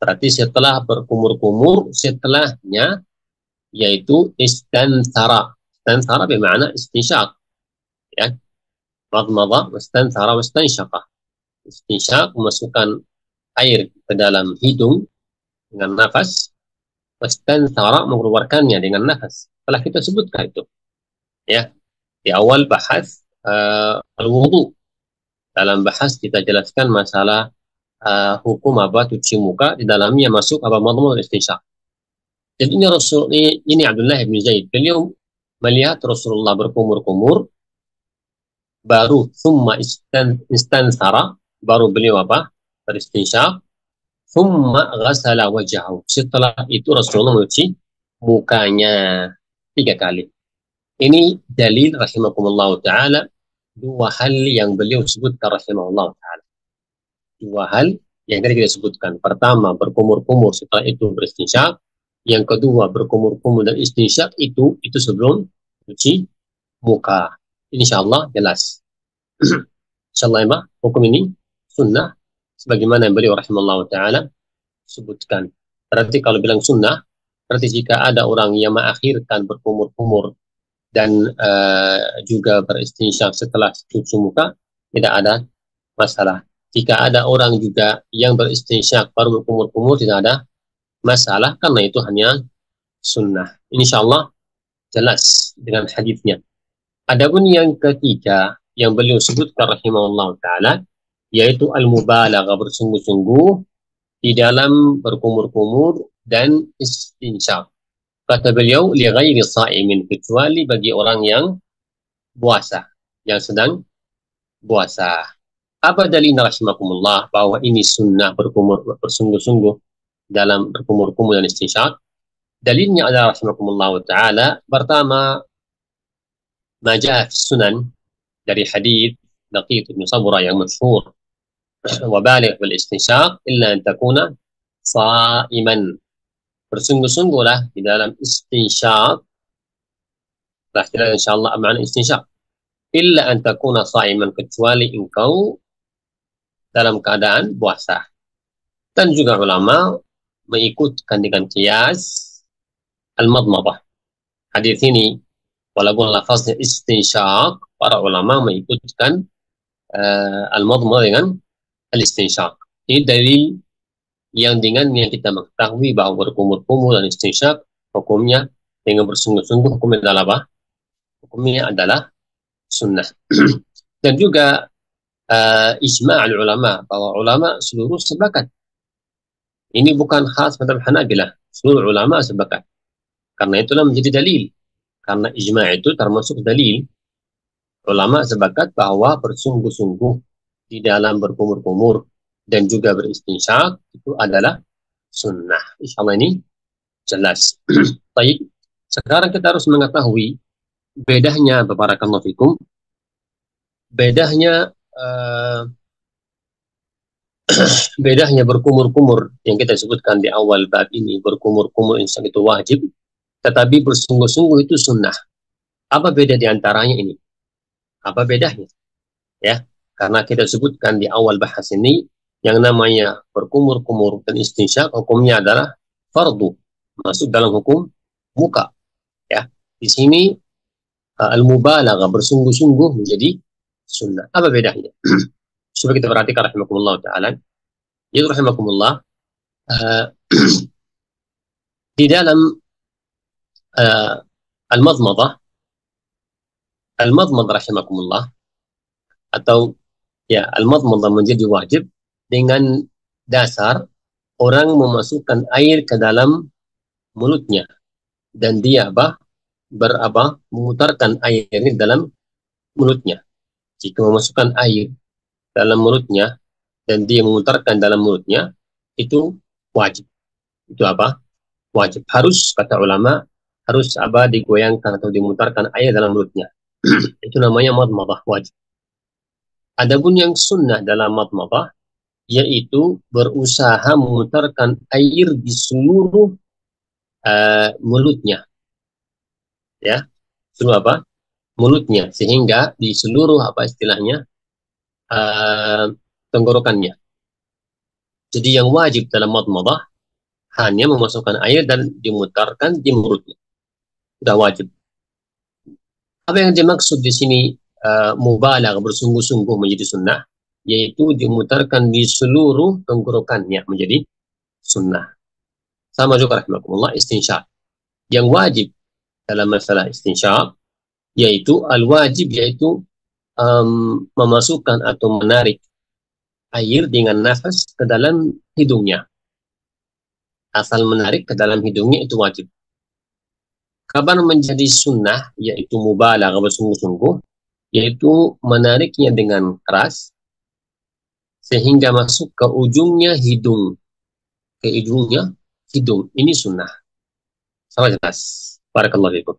Berarti setelah berkumur-kumur, setelahnya yaitu istanthara. Istanthara bermakna istinsyaq, ya. Madmada, istanthara, istansyaqa. Istinsyaq memasukkan air ke dalam hidung dengan nafas, istanthara mengeluarkannya dengan nafas. Telah kita sebutkan itu, ya, di awal bahas al-wudu. Dalam bahas kita jelaskan masalah hukum apa cuci muka, di dalamnya masuk apa madmum dan istinsyaq. Jadi ini Abdullah bin Zaid, beliau melihat Rasulullah berkumur-kumur, baru thumma istansara, baru beliau apa? Beristinsyaq, thumma ghasala wajhahu. Setelah itu Rasulullah mencuci mukanya 3 kali. Ini dalil rahimakumullah ta'ala, 2 hal yang beliau sebutkan rahimahullah ta'ala. 2 hal yang tadi kita sebutkan. Pertama, berkumur-kumur, setelah itu beristinsyaq. Yang kedua, berkumur-kumur dan istinsyak itu sebelum cuci muka. Insyaallah jelas. Insyaallah ya, hukum ini sunnah sebagaimana yang beliau rahimallahu taala sebutkan. Berarti kalau bilang sunnah, berarti jika ada orang yang mengakhirkan berkumur-kumur dan juga beristinsyak setelah cuci muka, tidak ada masalah. Jika ada orang juga yang beristinsyak baru berkumur-kumur, tidak ada masalah, karena itu hanya sunnah. Insyaallah jelas dengan hadisnya. Adapun yang ketiga yang beliau sebutkan rahimahullah taala, yaitu al-mubalaghah, bersungguh-sungguh di dalam berkumur-kumur dan istinsyak. Kata beliau, li ghairi sha'imin, kecuali bagi orang yang puasa, yang sedang puasa. Apa dalilnya rahimakumullah bahwa ini sunnah berkumur bersungguh-sungguh dalam berkumur-kumur dan istinsyak? Dalilnya adalah rahimakumullah taala, pertama, ma jaa fi sunan, dari hadis Laqit bin Sabra yang masyhur, wa baligh bil istinsyak illa an takuna sha'iman. Bersungguh-sungguhlah di dalam istinsyak. Lah, insyaallah makna istinsyak. Illa an takuna sha'iman, kecuali engkau dalam keadaan puasa. Dan juga ulama mengikutkan dengan qiyas al-madmadah. Hadis ini walaupun lafaznya istinsyak, para ulama mengikutkan al-madmadah dengan al-istinsyak. Ini dalil yang dengannya kita mengetahui bahwa berkumur-kumur dan istinsyak hukumnya dengan bersungguh-sungguh, hukumnya adalah apa? Hukumnya adalah sunnah. Dan juga ijma' ulama, bahwa ulama seluruh sepakat. Ini bukan khas madhab Hanabilah, seluruh ulama sepakat. Karena itulah menjadi dalil. Karena ijma' itu termasuk dalil. Ulama sepakat bahwa bersungguh-sungguh di dalam berkumur-kumur dan juga beristinsyak itu adalah sunnah. Insyaallah ini jelas. Baik, sekarang kita harus mengetahui bedanya, barakallahu fikum, bedanya bedanya berkumur-kumur yang kita sebutkan di awal bab ini, berkumur-kumur insya itu wajib, tetapi bersungguh-sungguh itu sunnah. Apa beda di antaranya ini? Apa bedanya? Ya, karena kita sebutkan di awal bahas ini, yang namanya berkumur-kumur dan istinsyak hukumnya adalah fardu, masuk dalam hukum muka. Ya, di sini al-mubalaghah, bersungguh-sungguh, menjadi sunnah. Apa bedanya? Coba kita perhatikan rahimakumullah taala. Ya rahimakumullah, di dalam al-madmadah rahimakumullah, atau ya, al-madmadah menjadi wajib dengan dasar orang memasukkan air ke dalam mulutnya dan dia memutarkan air ini dalam mulutnya. Jika memasukkan air dalam mulutnya dan dia memutarkan dalam mulutnya, itu wajib. Itu wajib. Harus, kata ulama, harus digoyangkan atau dimutarkan air dalam mulutnya. Itu namanya madmadah, wajib. Adapun yang sunnah dalam madmadah, yaitu berusaha memutarkan air di seluruh mulutnya. Ya, seluruh mulutnya, sehingga di seluruh istilahnya tenggorokannya. Jadi yang wajib dalam madmadah hanya memasukkan air dan dimutarkan di mulutnya. Sudah wajib. Apa yang dimaksud di sini mubalaghah, bersungguh-sungguh menjadi sunnah, yaitu dimutarkan di seluruh tenggorokannya menjadi sunnah. Sama juga rahimakumullah istinsyak. Yang wajib dalam masalah istinsyak yaitu al-wajib, yaitu memasukkan atau menarik air dengan nafas ke dalam hidungnya. Asal menarik ke dalam hidungnya itu wajib. Kapan menjadi sunnah, yaitu mubalaghah, bersungguh-sungguh, yaitu menariknya dengan keras sehingga masuk ke ujungnya hidung, ke ujungnya hidung. Ini sunnah. Sama jelas. Barakallahu fikum.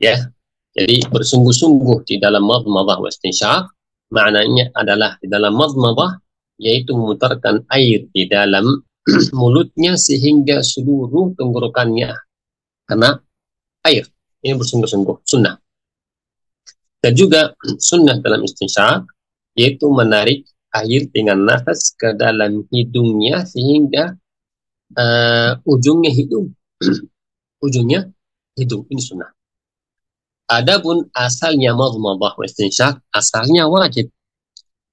Ya, jadi bersungguh-sungguh di dalam madmadah wa istinsyak, maknanya adalah di dalam madmadah yaitu memutarkan air di dalam mulutnya sehingga seluruh tenggorokannya kena air. Ini bersungguh-sungguh sunnah. Dan juga sunnah dalam istinsyak yaitu menarik air dengan nafas ke dalam hidungnya sehingga ujungnya hidung. Ujungnya hidung, ini sunnah. Adapun asalnya madmadah wa istinsyak, asalnya wajib.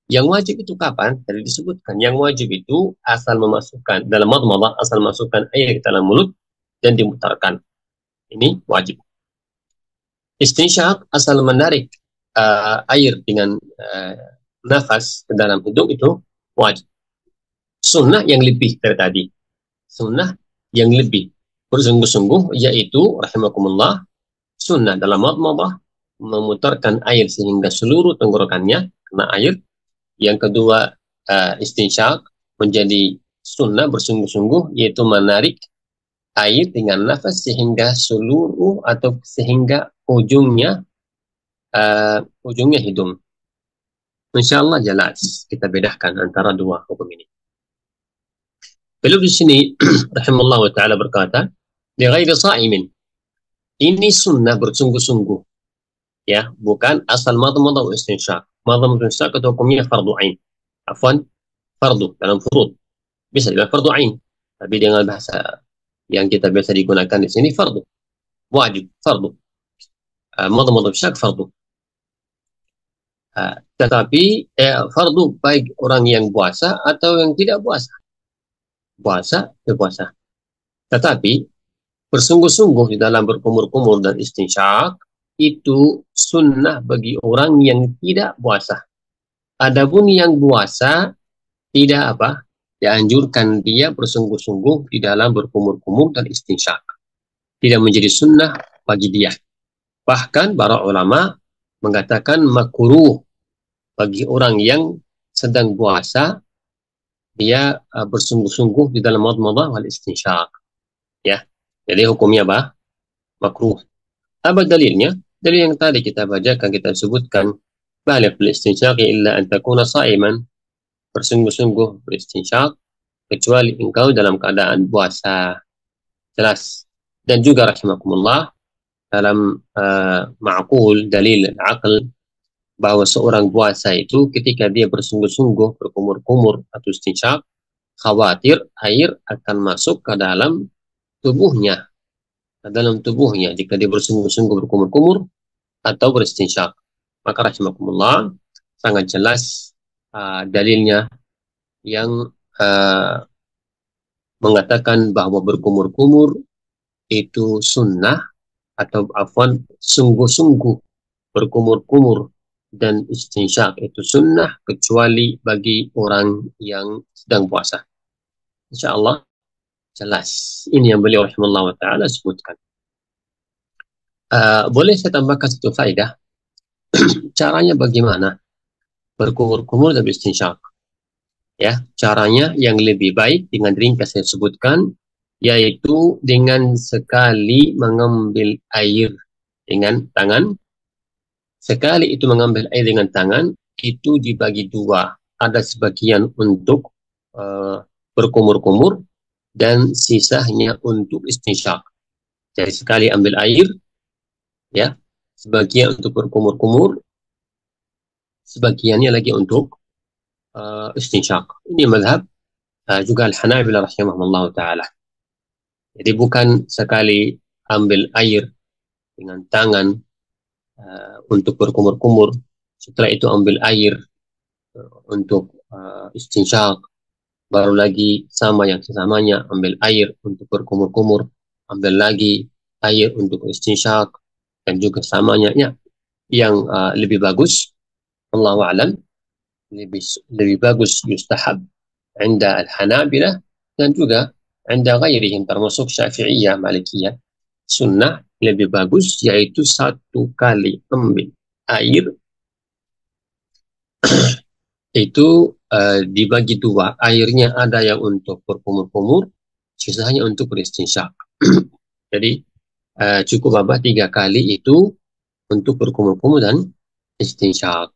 Yang wajib itu kapan? Tadi disebutkan. Yang wajib itu asal memasukkan dalam madmadah, asal masukkan air ke dalam mulut dan dimutarkan. Ini wajib. Istinsyak asal menarik air dengan nafas ke dalam hidung itu wajib. Sunnah yang lebih dari tadi. Sunnah yang lebih bersungguh-sungguh yaitu rahimakumullah sunnah dalam madmadah memutarkan air sehingga seluruh tenggorokannya kena air. Yang kedua istinsyak menjadi sunnah bersungguh-sungguh yaitu menarik air dengan nafas sehingga seluruh atau sehingga ujungnya hidung. Insyaallah jelas kita bedakan antara dua hukum ini. Beliau di sini rahimallahu taala berkata, "Li ghairi sha'imin." Ini sunnah bersungguh-sungguh. Ya, bukan asal madmadah wa istinsyak. Madmadah istinsyak itu hukumnya fardu ain. Afwan, fardu dalam furud. Bisa dibilang fardu ain. Tapi dengan bahasa yang kita biasa digunakan di sini fardu. Wajib, fardu. Madmadah istinsyak fardu. Tetapi fardu baik orang yang puasa atau yang tidak puasa. Puasa, ya puasa. Tetapi bersungguh-sungguh di dalam berkumur-kumur dan istinsyak itu sunnah bagi orang yang tidak puasa. Adapun yang puasa tidak dianjurkan dia bersungguh-sungguh di dalam berkumur-kumur dan istinsyak. Tidak menjadi sunnah bagi dia. Bahkan para ulama mengatakan makruh bagi orang yang sedang puasa dia bersungguh-sungguh di dalam madmadah wal istinsyak. Ya. Jadi hukumnya makruh. Apa dalilnya? Dalil yang tadi kita bacakan, kita sebutkan, baligh fil istinsyak illa an takuna sha'iman. Bersungguh-sungguh beristinsyak kecuali engkau dalam keadaan puasa. Jelas. Dan juga rahimakumullah dalam ma'qul dalil al-aql bahwa seorang puasa itu ketika dia bersungguh-sungguh berkumur-kumur atau istinsyak, khawatir air akan masuk ke dalam tubuhnya. Jika dia bersungguh-sungguh berkumur-kumur atau beristinsyak. Maka rahimakumullah sangat jelas dalilnya yang mengatakan bahwa berkumur-kumur itu sunnah atau sungguh-sungguh berkumur-kumur dan istinsyak itu sunnah kecuali bagi orang yang sedang puasa. Insyaallah jelas. Ini yang beliau rahimahullah ta'ala sebutkan. Boleh saya tambahkan satu faedah? Caranya bagaimana? Berkumur-kumur dan istinsyak. Ya, caranya yang lebih baik dengan ringkas saya sebutkan, yaitu dengan sekali mengambil air dengan tangan. Sekali itu mengambil air dengan tangan, itu dibagi dua. Ada sebagian untuk berkumur-kumur, dan sisanya untuk istinsyak. Jadi sekali ambil air, ya, sebagian untuk berkumur-kumur, sebagiannya lagi untuk istinsyak. Ini mazhab juga Al-Hanabilah rahimahullah ta'ala. Jadi bukan sekali ambil air dengan tangan untuk berkumur-kumur, setelah itu ambil air untuk istinsyak, baru lagi sesamanya ambil air untuk berkumur-kumur, ambil lagi air untuk istinsyak, dan juga samanya ya, yang lebih bagus Allahu a'lam, lebih bagus yustahab inda al-Hanabilah dan juga inda ghairihim termasuk Syafi'iyah, Malikiyah. Sunnah lebih bagus yaitu satu kali ambil air itu dibagi dua. Airnya ada yang untuk berkumur-kumur, sisanya untuk beristinsyak. Jadi cukup 3 kali itu untuk berkumur-kumur dan istinsyak.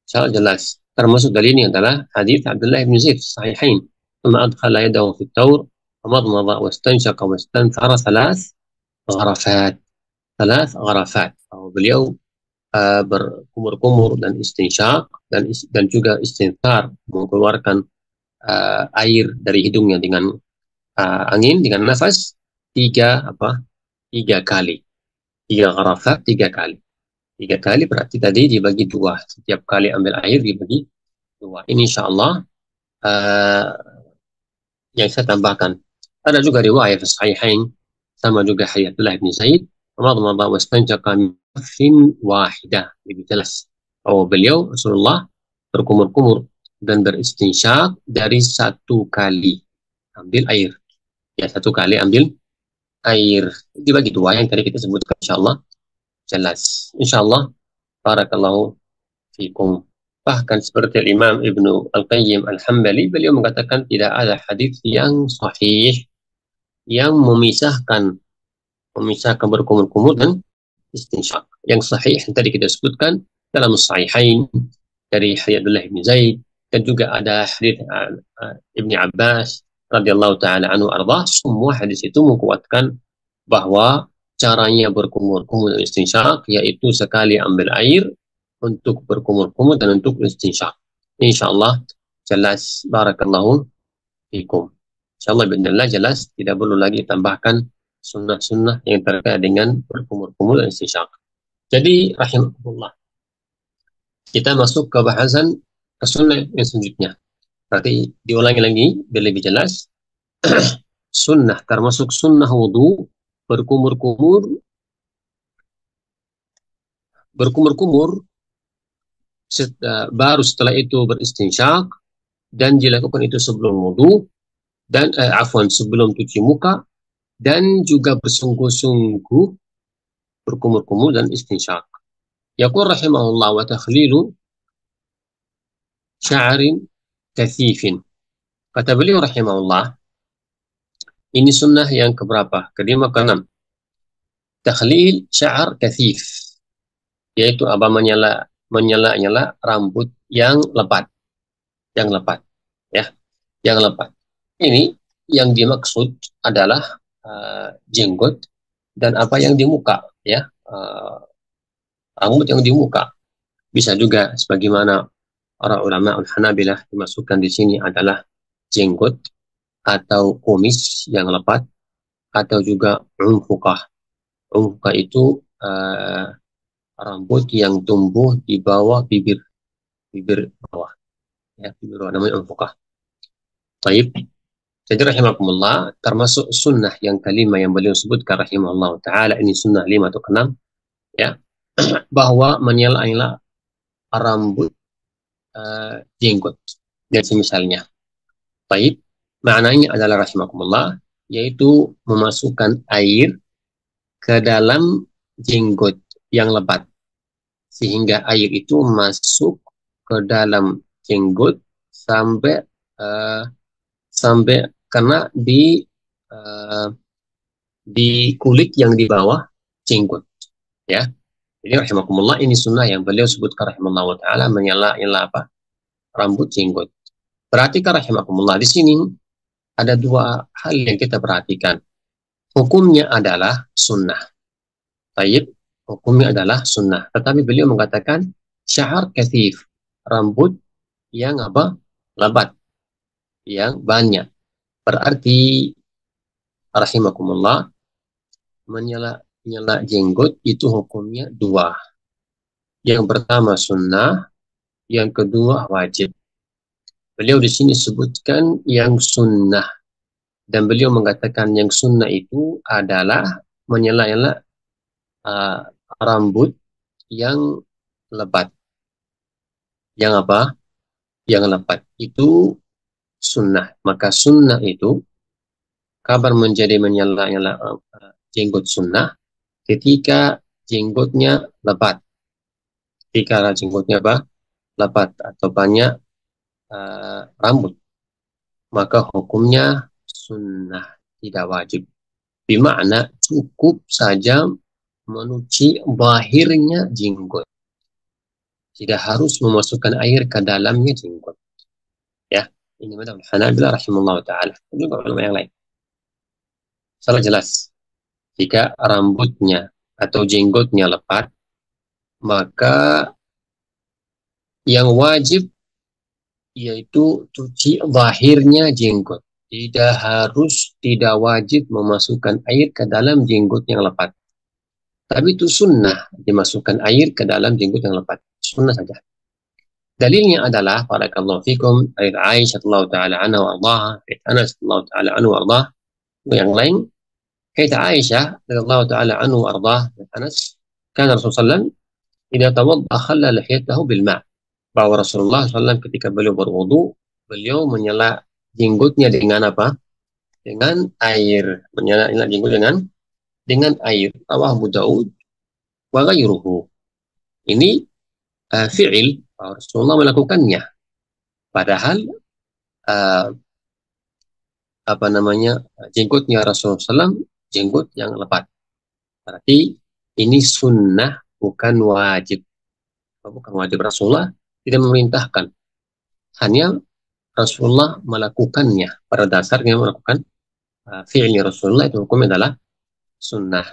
Sangat jelas. Termasuk dalilnya adalah hadis Abdullah bin Zaid sahihain ثم أدخل يده في الثور فمضمض واستنشق واستنثر غرفات ثلاث غرفات. Beliau berkumur-kumur dan istinsyak dan juga istinthar, mengeluarkan air dari hidungnya dengan angin, dengan nafas tiga kali. 3 gharafat 3 kali. 3 kali berarti tadi dibagi 2. Setiap kali ambil air dibagi 2. Ini insyaallah yang saya tambahkan. Ada juga riwayat sahihain sama juga Hayatullah bin Zaid, madmada wastanjaqa min wahidah. Lebih jelas. Beliau Rasulullah berkumur-kumur dan beristinsyak dari 1 kali ambil air. Ya, 1 kali ambil air dibagi 2 yang tadi kita sebutkan, insyaallah jelas. Insyaallah barakallahu fikum. Bahkan seperti Imam Ibnu Al-Qayyim Al-Hambali, beliau mengatakan tidak ada hadis yang sahih yang memisahkan berkumur-kumur dan istinsyak. Yang sahih yang tadi kita sebutkan dalam sahihain dari Hayatullah bin Zaid, dan juga ada hadis Ibni Abbas radhiyallahu taala anhu arba. Semua hadis itu menguatkan bahwa caranya berkumur-kumur dan istinsyak yaitu sekali ambil air untuk berkumur-kumur dan untuk istinsyak. Insyaallah jelas. Barakallahu fikum. Insyaallah bismillah jelas, tidak perlu lagi tambahkan sunnah-sunnah yang terkait dengan berkumur-kumur dan istinsyak. Jadi rahimahullah, kita masuk ke bahasan ke sunnah yang selanjutnya. Berarti diulangi lagi biar lebih jelas. Sunnah termasuk sunnah wudu, berkumur-kumur baru setelah itu beristinsyak, dan dilakukan itu sebelum wudu dan sebelum cuci muka, dan juga bersungguh-sungguh berkumur-kumur dan istinsyak. Yaqul rahimahullah wa takhlilu sya'rin kathifin. Kata beliau rahimahullah, ini sunnah yang keberapa? Kelima, keenam. Takhlil sya'ar kathif, yaitu menyela rambut yang lebat, ya, yang lebat. Ini yang dimaksud adalah jenggot dan apa yang di muka, ya, rambut yang di muka. Bisa juga sebagaimana para ulama Hanabilah dimasukkan di sini adalah jenggot atau kumis yang lebat, atau juga unfukah. Unfukah itu rambut yang tumbuh di bawah bibir bawah, ya, bibir bawah, namanya unfukah. Baik. Jadi rahimakumullah, termasuk sunnah yang kelima yang beliau sebutkan rahimahullah ta'ala, ini sunnah 5 atau 6, ya, bahwa menyela-nyela rambut jenggot dan semisalnya. Baik, maknanya adalah rahimakumullah, yaitu memasukkan air ke dalam jenggot yang lebat, sehingga air itu masuk ke dalam jenggot sampai kena di kulit yang di bawah jenggot, ya. Jadi rahimakumullah, ini sunnah yang beliau sebutkan rahimahullah ta'ala, menyela-nyela rambut jenggot. Perhatikan rahimakumullah, di sini ada 2 hal yang kita perhatikan. Hukumnya adalah sunnah. Baik, hukumnya adalah sunnah. Tetapi beliau mengatakan sya'ar kathif, rambut yang lebat, yang banyak. Berarti rahimakumullah, menyela jenggot itu hukumnya 2. Yang pertama sunnah, yang kedua wajib. Beliau di sini sebutkan yang sunnah, dan beliau mengatakan yang sunnah itu adalah menyela rambut yang lebat. Yang lebat itu sunnah. Maka sunnah itu kabar menjadi menyela jenggot sunnah ketika jenggotnya lebat. Ketika jenggotnya lebat atau banyak rambut, maka hukumnya sunnah, tidak wajib. Bermakna cukup saja mencuci bahirnya jenggot, tidak harus memasukkan air ke dalamnya jenggot, ya. Ini madhab Hanabilah rahimahullah ta'ala. Juga ulama yang lain. Salah jelas. Jika rambutnya atau jenggotnya lepat, maka yang wajib yaitu cuci zahirnya jenggot. Tidak wajib memasukkan air ke dalam jenggot yang lepat. Tapi itu sunnah dimasukkan air ke dalam jenggot yang lepat. Sunnah saja. Dalilnya adalah barakallahu fikum ayat Aisyah radhiyallahu taala anha wa ardhaha, ayat Anas radhiyallahu taala anhu wa ardhah, yang lain. Kata Aisyah radhiyallahu taala anhu wa ardhah, Anas, kan Rasulullah idza tawadda khalla lihiyatahu bil ma'. Bahwa Rasulullah SAW ketika beliau berwudu, beliau menyela jenggotnya dengan apa? Dengan air. Menyela jenggot dengan air. Rawahu Abu Daud wa ghairuhu. Ini fi'il Rasulullah melakukannya. Padahal jenggotnya Rasulullah SAW jenggot yang lebat. Berarti ini sunnah bukan wajib. Bukan wajib. Rasulullah tidak memerintahkan. Hanya Rasulullah melakukannya. Pada dasarnya melakukan fi'ilnya Rasulullah itu hukumnya adalah sunnah.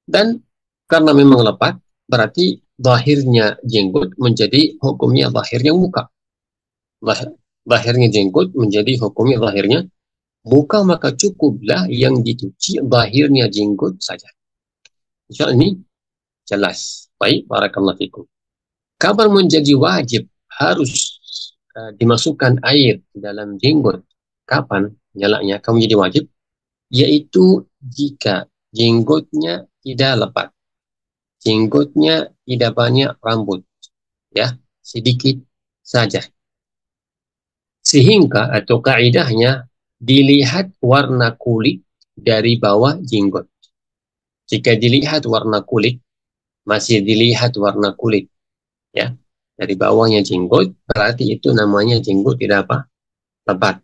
Dan karena memang lebat, berarti zahirnya jenggot menjadi hukumnya zahirnya muka. Zahirnya jenggot menjadi hukumnya zahirnya muka, maka cukuplah yang dicuci zahirnya jenggot saja. Insya Allah ini jelas. Baik, barakallahu fikum. Kapan menjadi wajib harus dimasukkan air di dalam jenggot? Kapan nyalanya kamu jadi wajib? Yaitu jika jenggotnya tidak lebat, jenggotnya tidak banyak rambut, ya, sedikit saja. Sehingga atau kaidahnya dilihat warna kulit dari bawah jenggot. Jika dilihat warna kulit, masih dilihat warna kulit, ya, dari bawahnya jenggot, berarti itu namanya jenggot tidak apa? Lebat.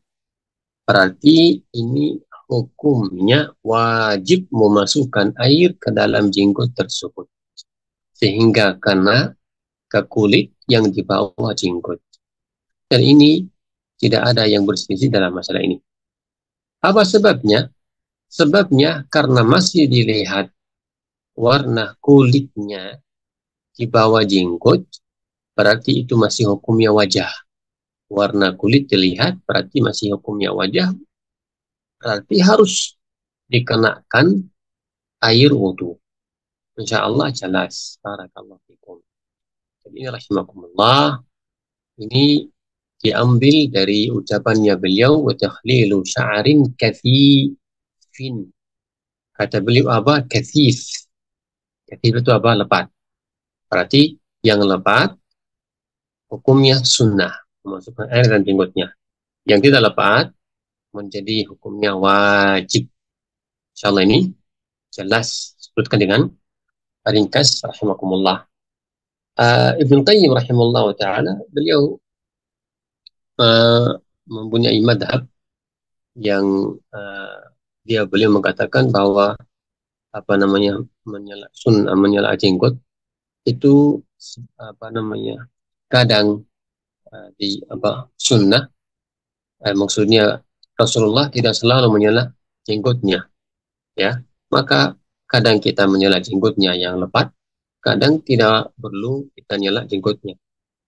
Berarti ini hukumnya wajib memasukkan air ke dalam jenggot tersebut. Sehingga kena ke kulit yang di bawah jenggot. Dan ini tidak ada yang berselisih dalam masalah ini. Apa sebabnya? Sebabnya karena masih dilihat warna kulitnya di bawah jenggot, berarti itu masih hukumnya wajah. Warna kulit dilihat, berarti masih hukumnya wajah. Berarti harus dikenakan air wudu. Insya Allah jelas. Barakallahu fikum. Jadi ini rahimakumullah. Ini diambil dari ucapannya beliau, wa takhlilu sya'rin kathifin. Kata beliau apa? Kathif. Kathif itu apa? Lebat. Berarti yang lebat hukumnya sunnah, memasukkan air dan jenggotnya. Yang tidak lebat menjadi hukumnya wajib. Insyaallah ini jelas sebutkan dengan ringkas rahimakumullah. Ibnu Qayyim rahimahullah ta'ala, beliau mempunyai madhab yang beliau mengatakan bahwa menyela jenggot itu kadang sunnah, maksudnya Rasulullah tidak selalu menyela jenggotnya, ya, maka kadang kita menyela jenggotnya yang lebat, kadang tidak perlu kita nyela jenggotnya,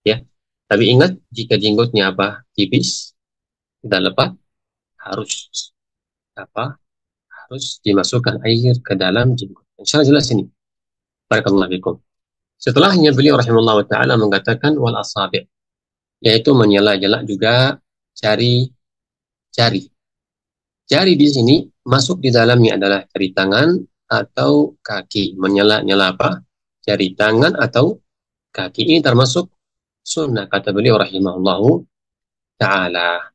ya. Tapi ingat, jika jenggotnya tipis, tidak lebat, harus dimasukkan air ke dalam jenggot. Insyaallah jelas ini. Barakallahu fikum. Setelahnya beliau rahimahullah ta'ala mengatakan wal asabi', yaitu menyela-nyela juga jari. Jari di sini masuk di dalamnya adalah jari tangan atau kaki. Menyela-nyela jari tangan atau kaki. Ini termasuk sunnah, kata beliau rahimahullahu ta'ala.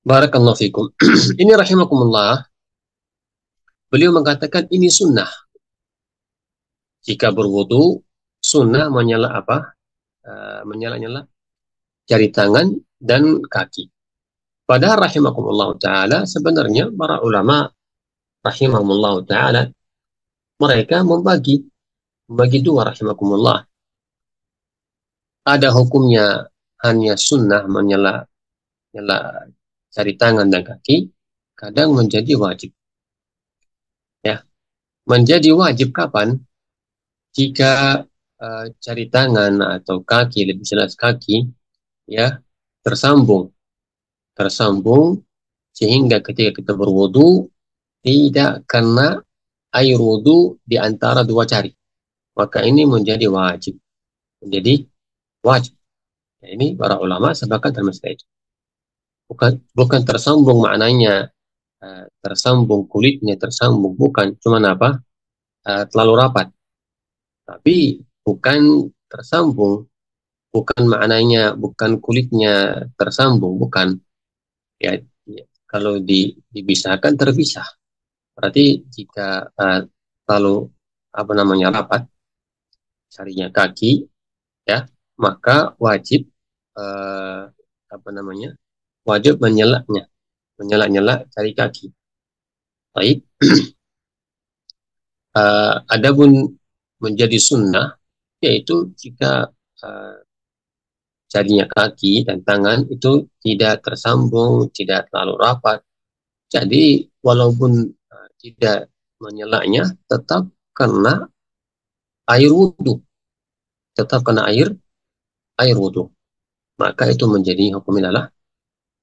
Barakallahu fikum. Ini rahimakumullah. Beliau mengatakan ini sunnah. Jika berwudu, sunnah menyela menyela-nyela jari tangan dan kaki. Padahal rahimakumullah ta'ala, sebenarnya para ulama rahimahumullah ta'ala, mereka membagi dua rahimakumullah. Ada hukumnya hanya sunnah menyela nyala jari tangan dan kaki kadang menjadi wajib. Ya, menjadi wajib kapan? Jika jari tangan atau kaki, lebih jelas kaki, ya tersambung sehingga ketika kita berwudu tidak kena air wudu di antara dua jari, maka ini menjadi wajib. Menjadi wajib. Ya, ini para ulama sepakat dalam masalah itu. Bukan tersambung maknanya tersambung kulitnya tersambung, bukan cuma apa terlalu rapat, tapi bukan tersambung, bukan maknanya bukan kulitnya tersambung, bukan. Ya, ya. Kalau dipisahkan terpisah. Berarti jika terlalu rapat jarinya kaki, ya, maka wajib uh, wajib menyela jari kaki. Baik. Adapun menjadi sunnah yaitu jika jarinya kaki dan tangan itu tidak tersambung, tidak terlalu rapat. Jadi walaupun tidak menyelaknya, tetap kena air wudhu, tetap kena air wudhu. Maka itu menjadi hukum adalah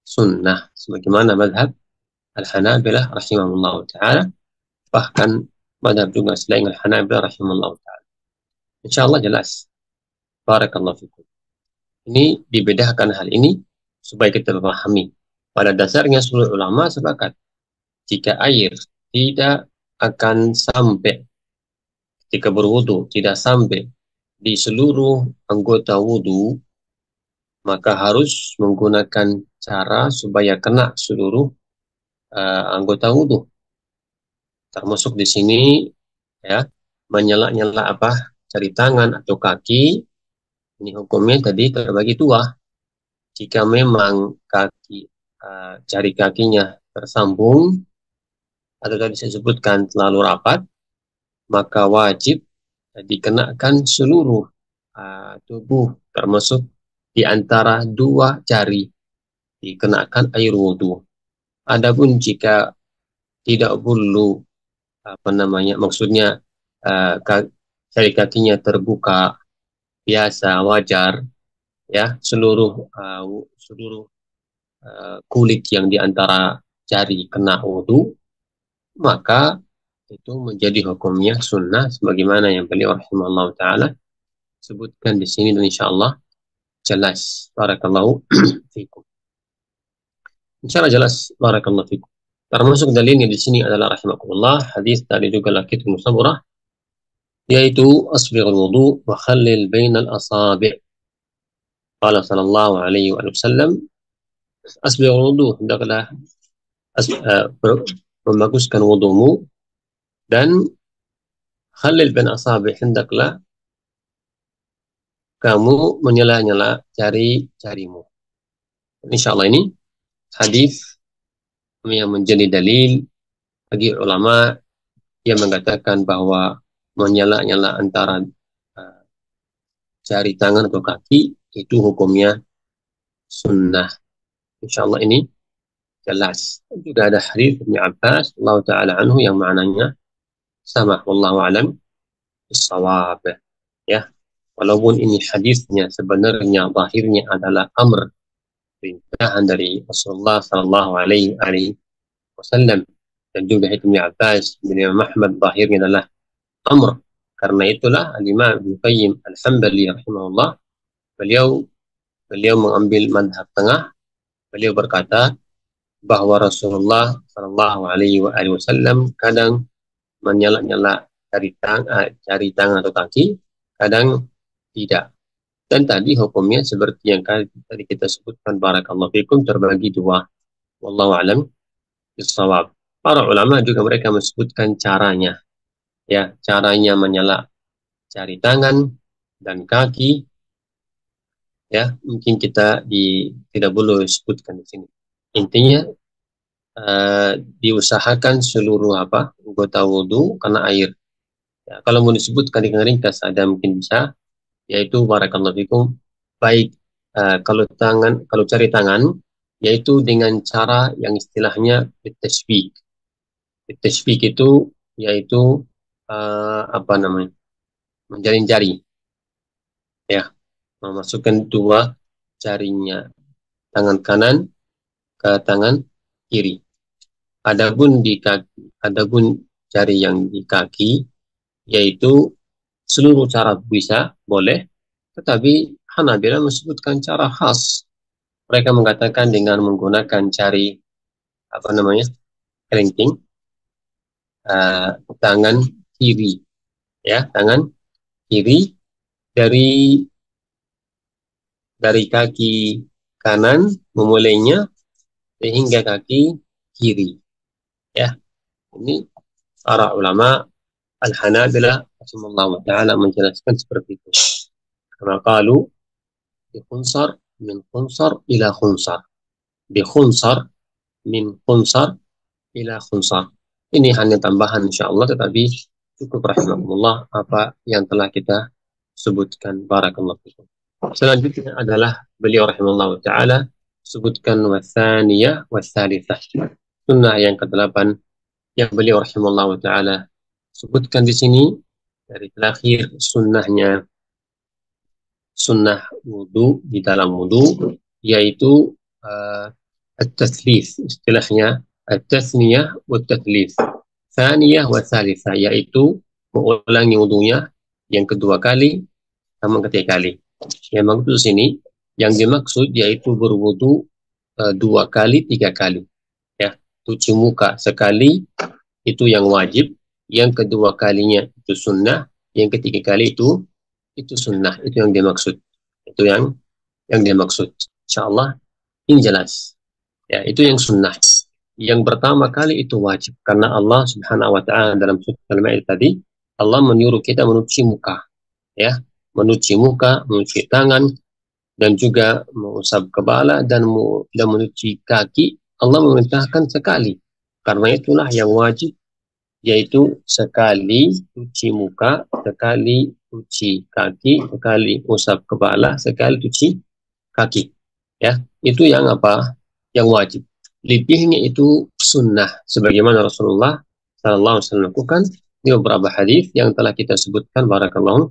sunnah, sebagaimana madhab Al-Hanabilah rahimahullah ta'ala, bahkan madhab juga selain Al-Hanabilah rahimahullah ta'ala. InsyaAllah jelas. Barakallahu fikum. Ini dibedakan hal ini supaya kita memahami. Pada dasarnya seluruh ulama sepakat jika air tidak akan sampai ketika berwudu, tidak sampai di seluruh anggota wudu, maka harus menggunakan cara supaya kena seluruh anggota wudu. Termasuk di sini ya, menyela-nyela jari tangan atau kaki. Ini hukumnya tadi terbagi dua. Jika memang jari kakinya tersambung atau tadi saya sebutkan terlalu rapat, maka wajib dikenakan seluruh tubuh, termasuk di antara dua jari, dikenakan air wudhu. Adapun jika tidak perlu maksudnya jari kakinya terbuka biasa, wajar, ya, seluruh kulit yang di antara jari kena wudhu, maka itu menjadi hukumnya sunnah sebagaimana yang beliau rahimahullah ta'ala sebutkan di sini, dan insyaallah jelas. Barakallahu fikum. Insyaallah jelas. Barakallahu fikum. Termasuk dalilnya di sini adalah rahimakumullah hadis dari juga Laqit bin Sabrah, yaitu asbighul wudu wa khallil bainal asabi'. Qala sallallahu alaihi wasallam, asbighul wudu, hendaklah membaguskan wudumu, dan khallil bain asabi', hendaklah kamu menyela-nyela jari-jarimu. Insyaallah ini hadis yang menjadi dalil bagi ulama yang mengatakan bahwa menyela-nyela antara jari tangan atau kaki itu hukumnya sunnah. Insyaallah ini jelas. Juga ada hadis Ibnu Abbas Allah taala anhu yang maknanya sama, wallahu alam bis-shawab. Ya, walaupun ini hadisnya sebenarnya zahirnya adalah amr, perintahan dari Rasulullah sallallahu alaihi wasallam, dan juga Ibnu Abbas bin Imam Ahmad zahirnya adalah amr. Karena itulah Al-Imam Ibnu Qayyim Al-Hambali rahimahullah, beliau mengambil madhab tengah. Beliau berkata bahwa Rasulullah sallallahu alaihi wasallam kadang menyela-nyela jari tangan atau kaki, kadang tidak. Dan tadi hukumnya seperti yang tadi kita sebutkan, barakallahu fikum, terbagi dua. Wallahu alam bis-shawab. Para ulama juga mereka menyebutkan caranya. Ya, caranya menyela jari tangan dan kaki. Ya, mungkin kita tidak perlu sebutkan di sini. Intinya diusahakan seluruh anggota wudu kena air. Ya, kalau mau disebutkan dengan ringkas ada mungkin bisa, yaitu barakallahu fikum, baik kalau jari tangan yaitu dengan cara yang istilahnya tashbik. Tashbik itu yaitu apa namanya? Menjalin jari, ya, memasukkan dua jarinya tangan kanan ke tangan kiri. Adapun di kaki, adapun jari yang di kaki, yaitu seluruh cara bisa boleh, tetapi Hanabila menyebutkan cara khas. Mereka mengatakan dengan menggunakan jari apa namanya kelingking tangan kiri, ya, tangan kiri dari kaki kanan memulainya sehingga kaki kiri, ya. Ini para ulama al-Hanabilah rahimahullah taala menjelaskan seperti itu. Karena qalu bi khunsar min khunsar ila khunsar, bi khunsar min khunsar ila khunsar. Ini hanya tambahan insyaallah, tetapi cukup rahimahullah apa yang telah kita sebutkan. Barakallahu fikum. Selanjutnya adalah beliau rahimahullah taala sebutkan watsaniyah watsalitsah. Sunnah yang ke-8 yang beliau rahimahullah taala sebutkan di sini dari terakhir sunnahnya, sunnah wudu di dalam wudu, yaitu at-tatslits, istilahnya at-tasniyah wa at-tatslits, tsaniyah wa tsalitsah, yaitu mengulangi wudunya yang kedua kali sama ketiga kali. Yang maksud sini, yang dimaksud yaitu berwudu 2 kali 3 kali, ya. Cuci muka sekali itu yang wajib, yang kedua kalinya itu sunnah, yang ketiga kali itu sunnah. Itu yang dimaksud, itu yang dimaksud. Insyaallah ini jelas, ya. Itu yang sunnah. Yang pertama kali itu wajib, karena Allah Subhanahu wa taala dalam surat Al-Maidah tadi, Allah menyuruh kita mencuci muka, ya, mencuci muka, mencuci tangan, dan juga mengusap kepala dan mencuci kaki. Allah memerintahkan sekali. Karena itulah yang wajib, yaitu sekali cuci muka, sekali cuci kaki, sekali usap kepala, sekali cuci kaki. Ya, itu yang apa? Yang wajib. Lebihnya itu sunnah, sebagaimana Rasulullah sallallahu alaihi wasallam lakukan di beberapa hadis yang telah kita sebutkan. Barakallahu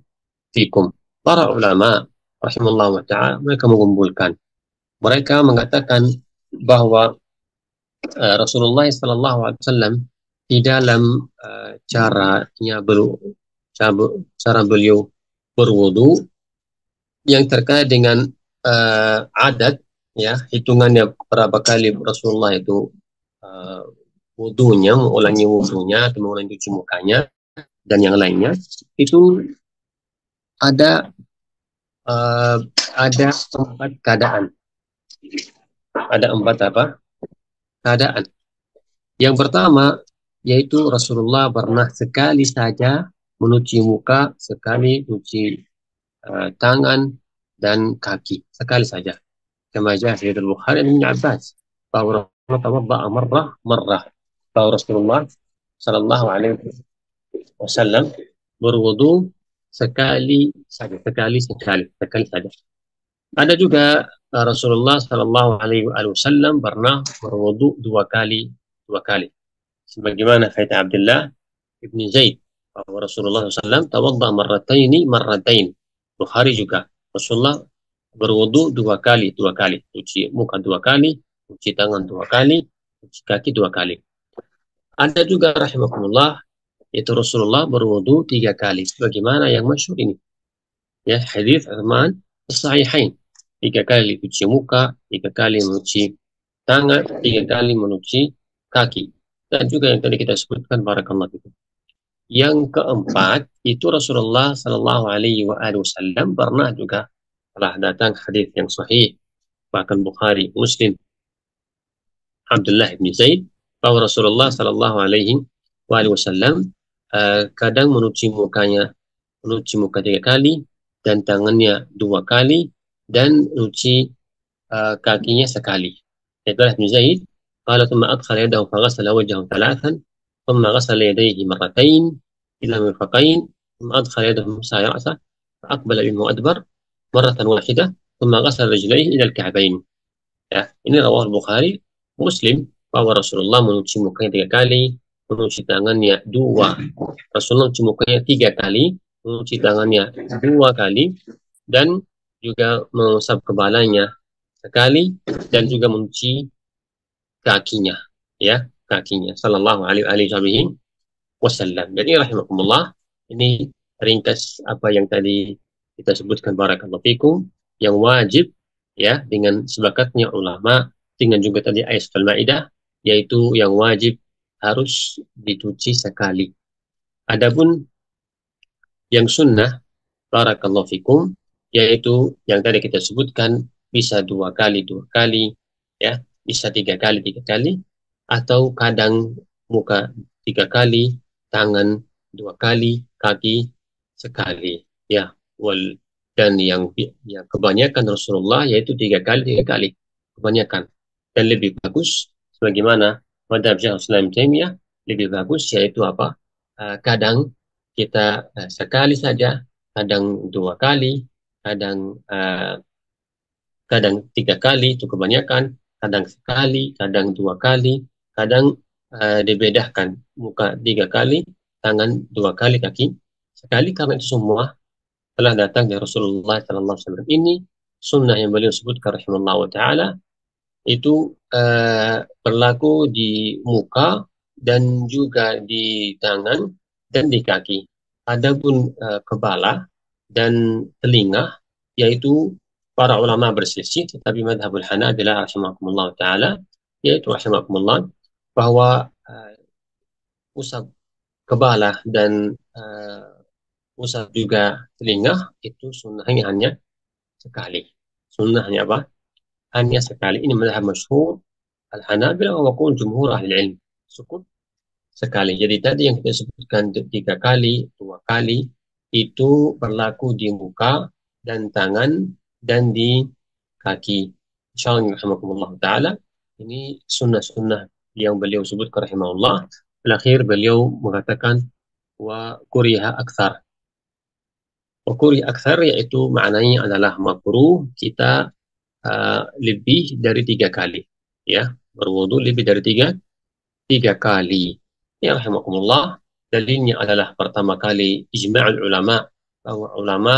fikum. Para ulama rahimahullah ta'ala mereka mengumpulkan. Mereka mengatakan bahwa Rasulullah sallallahu alaihi wasallam di dalam cara beliau berwudu yang terkait dengan adat, ya, hitungannya berapa kali Rasulullah itu wudunya, mengulangi wudunya atau mengulangi cuci mukanya dan yang lainnya, itu ada 4 keadaan. Ada 4 apa? Keadaan. Yang pertama yaitu Rasulullah pernah sekali saja mencuci muka, sekali mencuci tangan dan kaki, sekali saja. Kama jaa fi Al-Bukhari dan Ibnu Abbas bahwa Rasulullah tawadda'a marrah, bahwa Rasulullah sallallahu alaihi wasallam berwudu sekali saja. Ada juga Rasulullah sallallahu alaihi wasallam pernah berwudu 2 kali. Sebagaimana kata Abdullah ibn Zaid bahwa Rasulullah SAW tawadda marratain. Bukhari juga, Rasulullah berwudu 2 kali. Cuci muka 2 kali, cuci tangan 2 kali, cuci kaki 2 kali. Ada juga rahimahullah yaitu Rasulullah berwudu 3 kali. Sebagaimana yang masyhur ini, ya, hadis Utsman as-sahihain. 3 kali cuci muka, 3 kali mencuci tangan, 3 kali mencuci kaki. Dan juga yang tadi kita sebutkan, barakallahu fikum. Yang keempat itu Rasulullah sallallahu alaihi wasallam pernah juga telah datang hadis yang sahih, bahkan Bukhari, Muslim, Abdullah bin Zaid, bahwa Rasulullah sallallahu alaihi wasallam kadang mencuci muka 3 kali dan tangannya 2 kali dan mencuci kakinya sekali. Abdullah bin Zaid qala thumma adkhala yadahu faghasala wajhahu 3 ثم غسل يديه مرتين إلى المرفقين ثم أدخل يده مسح رأسه فأقبل بهم وأدبر مرة واحدة ثم غسل رجليه إلى الكعبين. Ya, ini rawah Bukhari, Muslim, bahwa Rasulullah mencuci mukanya 3 kali, mencuci tangannya 2. Rasulullah mencuci mukanya 3 kali, mencuci tangannya 2 kali, dan juga mengusap kepalanya sekali, dan juga mencuci kakinya, ya, kakinya. Sallallahu alaihi wasallam. Jadi rahimakumullah, ini ringkas apa yang tadi kita sebutkan, barakallahu fikum, yang wajib, ya, dengan sepakatnya ulama, dengan juga tadi ayat Al-Maidah, yaitu yang wajib harus dicuci sekali. Adapun yang sunnah, barakallahu fikum, yaitu yang tadi kita sebutkan, bisa 2 kali 2 kali, ya, bisa 3 kali 3 kali, atau kadang muka 3 kali, tangan 2 kali, kaki sekali, ya. Dan yang kebanyakan Rasulullah yaitu 3 kali 3 kali, kebanyakan. Dan lebih bagus, sebagaimana madhab Syekhul Islam Taimiyah, lebih bagus yaitu apa? Kadang kita sekali saja, kadang 2 kali, kadang kadang 3 kali itu kebanyakan, kadang sekali, kadang 2 kali, kadang dibedakan, muka 3 kali, tangan 2 kali, kaki sekali, karena itu semua telah datang dari Rasulullah Sallallahu Alaihi Wasallam. Ini sunnah yang beliau sebutkan rahimahullah wa taala, itu berlaku di muka dan juga di tangan dan di kaki. Adapun kepala dan telinga, yaitu para ulama berselisih, tetapi madhabul Hanabilah rahimahumullah taala, yaitu rahimahumullah, bahwa usap kepala dan usap juga telinga itu sunnahnya hanya sekali. Sunnahnya apa? Hanya sekali. Ini madhab masyhur Al-Hanabilah wa qul jumhur ahli ilm. Cukup sekali. Jadi tadi yang kita sebutkan 3 kali, 2 kali, itu berlaku di muka dan tangan dan di kaki. Insyaallah rahimahumullah taala, ini sunnah-sunnah yang beliau sebutkan rahimahullah. Terakhir beliau mengatakan wa kuriha akthar. Wa kuriha akthar, yaitu maknanya adalah makruh kita lebih dari 3 kali, ya, berwudu lebih dari 3 kali. Ya rahimakumullah, dalilnya adalah pertama kali ijma'ul ulama, bahwa ulama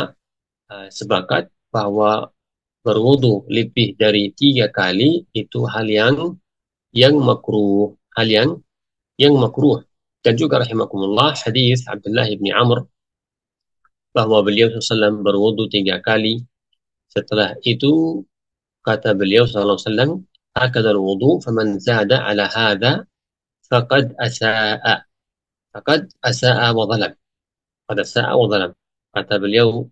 sepakat bahwa berwudu lebih dari 3 kali itu hal yang makruh, hal yang makruh. Dan juga rahimakumullah, hadis Abdullah bin Amr, bahwa beliau SAW berwudu 3 kali. Setelah itu kata beliau SAW, hakadha al-wudu faman zada ala hadha faqad asa'a, faqad asa'a wa zalam, faqad asa'a wa zalam. Kata beliau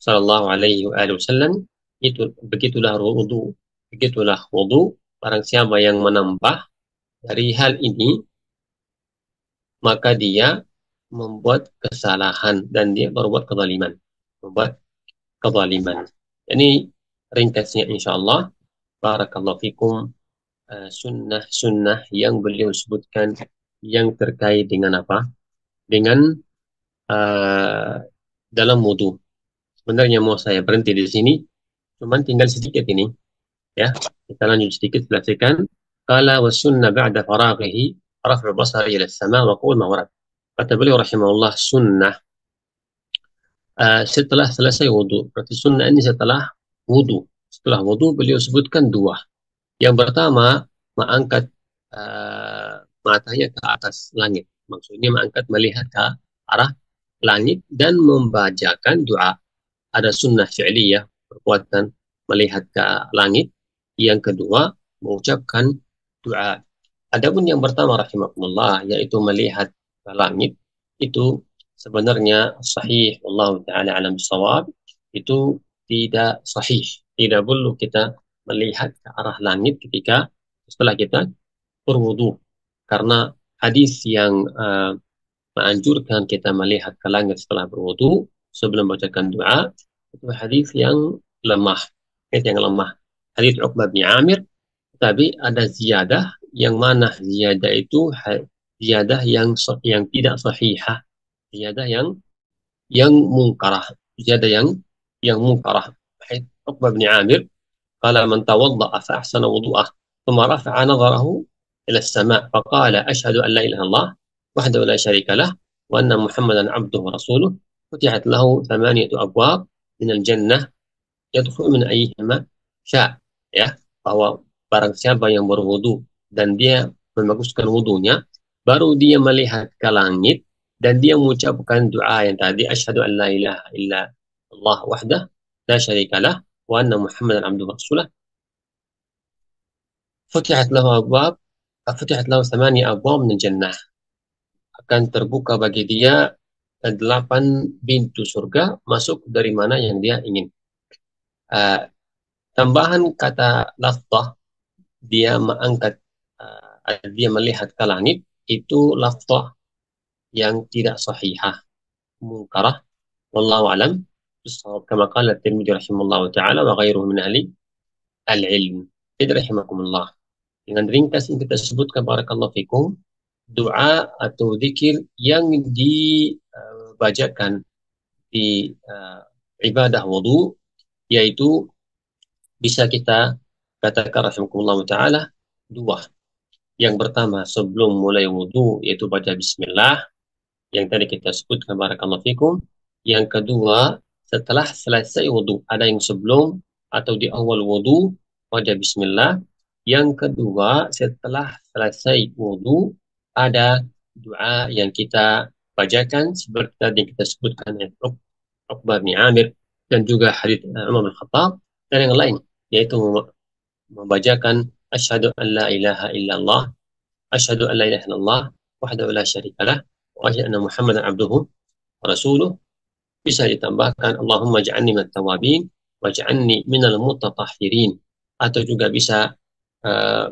sallallahu alaihi wasallam, itu begitulah wudu, begitulah wudu, barang siapa yang menambah dari hal ini, maka dia membuat kesalahan dan dia berbuat kezaliman, membuat kezaliman. Ini ringkasnya insyaallah, barakallahu fikum, sunnah-sunnah yang beliau sebutkan yang terkait dengan apa? Dengan dalam wudu. Sebenarnya mau saya berhenti di sini, cuman tinggal sedikit ini, ya. Kita lanjut sedikit, selesaikan. Qala wa sunnah ba'da faraghihi raf'u basari ila as-sama' wa qul ma warad. Kata beliau rahimahullah, sunnah setelah selesai wudu. Berarti sunnah ini setelah wudu. Setelah wudu beliau sebutkan 2. Yang pertama, mengangkat matanya ke atas langit. Maksudnya mengangkat, melihat ke arah langit dan membacakan doa. Ada sunnah fi'liyah, perbuatan melihat ke langit. Yang kedua, mengucapkan doa. Adapun yang pertama rahimahullah, yaitu melihat ke langit, itu sebenarnya sahih, wallahu ta'ala alam bisawab, itu tidak sahih. Tidak perlu kita melihat ke arah langit ketika setelah kita berwudu, karena hadis yang menganjurkan kita melihat ke langit setelah berwudu sebelum bacakan doa, itu hadis yang lemah, hadis Uqbah bin Amir. Tapi ada ziyadah, yang mana ziyadah itu ziyadah yang tidak sahihah, ziyadah yang mungkarah, ziyadah yang mungkarah. Uqbah bin Amir قال من توضأ فأحسن وضوءه ثم رفع نظره إلى السماء فقال أشهد أن لا إله إلا الله وحده لا شريك له وأن محمدا عبده ورسوله فتحت له 8 أبواب من الجنة يدخل من أيهما شاء, ya, bahwa barang siapa yang berwudu dan dia membaguskan wudunya, baru dia melihat ke langit dan dia mengucapkan doa yang tadi, asyhadu an la ilaha illa Allah wahdah la syarikalah wa anna Muhammadan abduhu rasulah, futihat lahu abwab, futihat lahu 8 abwab min jannah, akan terbuka bagi dia 8 pintu surga, masuk dari mana yang dia ingin. Tambahan kata lafzah, dia mengangkat, dia melihat ke langit, itu lafzah yang tidak sahihah, munkarah, wallahu alam bisawab, kama qala At-Tirmidzi rahimahullah ta'ala wa ghairuhu min ahli al-ilm. Jadi rahimakumullah, dengan ringkas yang kita sebutkan barakallahu fikum, doa atau zikir yang dibacakan di ibadah wudu, yaitu bisa kita katakan rahimakumullah ta'ala dua. Yang pertama sebelum mulai wudu, yaitu baca bismillah yang tadi kita sebutkan barakallahu fikum. Yang kedua setelah selesai wudu, ada yang sebelum atau di awal wudu baca bismillah. Yang kedua setelah selesai wudu ada doa yang kita bacakan seperti tadi kita sebutkan ya, Uqbah bin Amir dan juga hadits Umar bin Khattab dan yang lain, yaitu membacakan asyhadu an la ilaha illallah, asyhadu an la ilaha illallah wahdahu la syarikalah wa asyhadu anna Muhammadan abduhu wa rasuluh. Bisa ditambahkan Allahumma ja'alni minat tawabin waj'alni minal mutatahhirin, atau juga bisa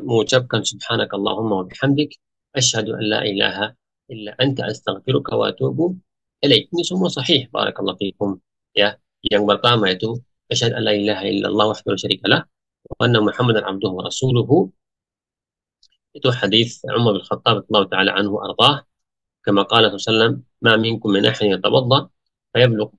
mengucapkan subhanakallahumma wa bihamdik asyhadu an la ilaha illa anta astaghfiruka wa atubu ilaik. Ini semua sahih barakallahu fikum, ya. Yang pertama itu asyhadu an la ilaha illallah wahdahu la syarikalah wa anna Muhammadan abduhu wa rasuluhu, itu hadis Umar bin Khattab radhiyallahu taala anhu ardhah, kama qala sallallahu ma minkum min ahadin yatawadda fayablugh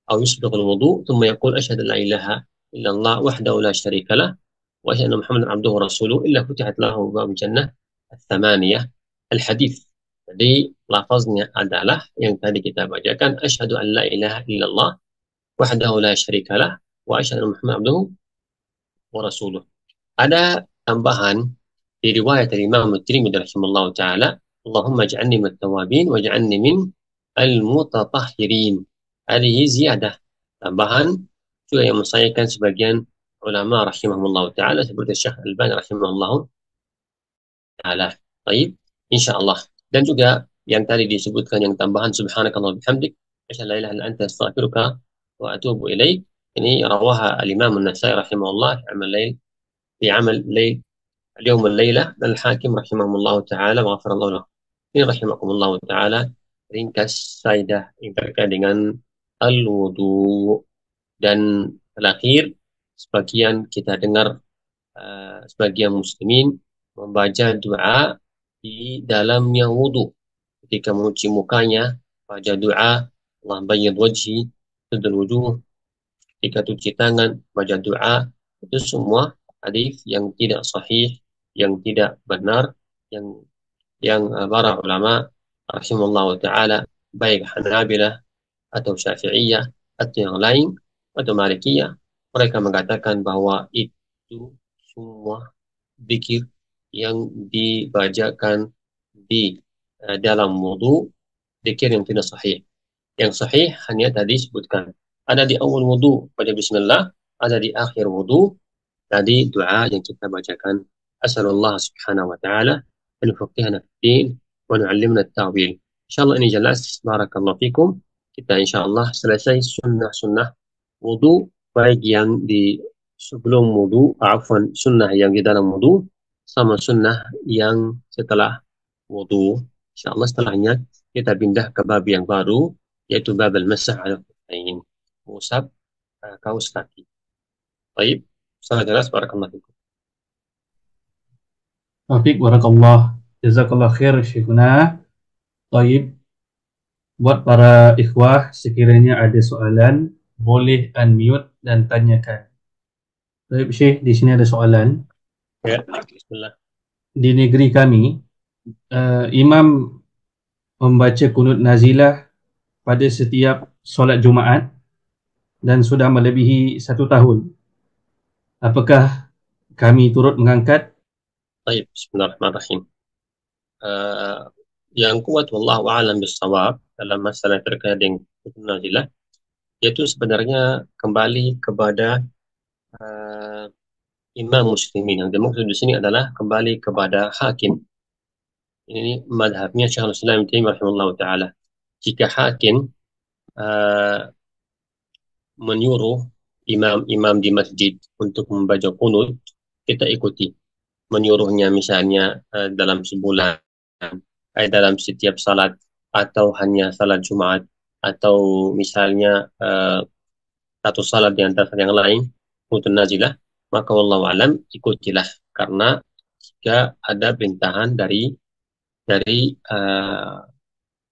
aw yusbiqu al-wudu thumma yaqul asyhadu an la ilaha illallah wahdahu la syarika lah wa asyhadu anna Muhammadan abduhu wa rasuluhu illa futihat lahu abwabul jannah ats-tsamaniyah. Al-hadis jadi lafaznya adalah yang tadi kita bacakan, asyhadu an la ilaha illallah wahdahu la syarika lah wa asyhadu anna Muhammadan abduhu wa rasuluh. Ada tambahan di riwayat dari Imam At-Tirmidzi rahimahullah ta'ala, Allahumma ja'alni minat tawabin wa ja'alni min al-mutatahhirin. Hadhihi ziyadah, tambahan juga yang mensahihkan sebagian ulama rahimahullah ta'ala seperti Syekh Al-Albani rahimahullah ta'ala. Baik, insyaallah. Dan juga yang tadi disebutkan yang tambahan subhanakallah bihamdik asyhadu an la ilaha illa anta astaghfiruka wa atubu ilaik. Ini rawaha al-Imam An-Nasa'i rahimahullah fi amal lail اليوم الليلة dan Al-Hakim rahimahullah ta'ala wa ghafarallahu lahu. Ini rahimahullah ta'ala ringkas faidah yang terkait dengan al-wudu. Dan terakhir, sebagian kita dengar sebagian muslimin membaca doa di dalamnya wudu. Ketika mencuci mukanya, baca doa Allah bayyid wajhi tudul wujuh. Ketika cuci tangan, baca doa. Itu semua hadis yang tidak sahih, yang tidak benar, yang para ulama rahimahullah ta'ala, baik Hanabilah atau Syafi'iyah atau yang lain atau Malikiyah, mereka mengatakan bahwa itu semua zikir yang dibacakan di dalam wudu, zikir yang tidak sahih. Yang sahih hanya tadi sebutkan, ada di awal wudu pada bismillah, ada di akhir wudu tadi doa yang kita bacakan. Asalullah subhanahu wa ta'ala an yufaqqihana fid din wa nu'allimna at-ta'wil. Insyaallah ini jelas, barakallahu fikum. Kita insyaallah selesai sunnah-sunnah wudu, baik yang di sebelum wudu, afwan, sunnah yang di dalam wudu sama sunnah yang setelah wudu. Insyaallah setelahnya kita pindah ke bab yang baru, yaitu bab al-masah 'ala al-khuffain, mengusap kaus kaki. Baik, sangat jelas, barakallahu fikum. Taufik, barakallah. Jazakallah khair, Syekhuna. Taib. Buat para ikhwah, sekiranya ada soalan, boleh unmute dan tanyakan. Baik, Syekh, di sini ada soalan. Ya, bismillah. Di negeri kami, imam membaca kunut nazilah pada setiap solat Jumaat dan sudah melebihi 1 tahun. Apakah kami turut mengangkat? Baik, bismillahirrahmanirrahim. Yang kuat wallahu a'lam bissawab dalam masalah terkait dengan nazilah yaitu sebenarnya kembali kepada uh, imam muslimin. Yang dimaksud di sini adalah kembali kepada hakim. Ini madhabnya Syekhul Islam Ibnu Taimiyah rahimahullah taala. Jika hakim uh, menyuruh imam-imam di masjid untuk membaca kunut, kita ikuti. Menyuruhnya misalnya dalam sebulan, dalam setiap salat, atau hanya salat Jumat, atau misalnya satu salat di antara yang lain, kunut nazilah, maka wallahu alam ikutilah, karena jika ada perintahan dari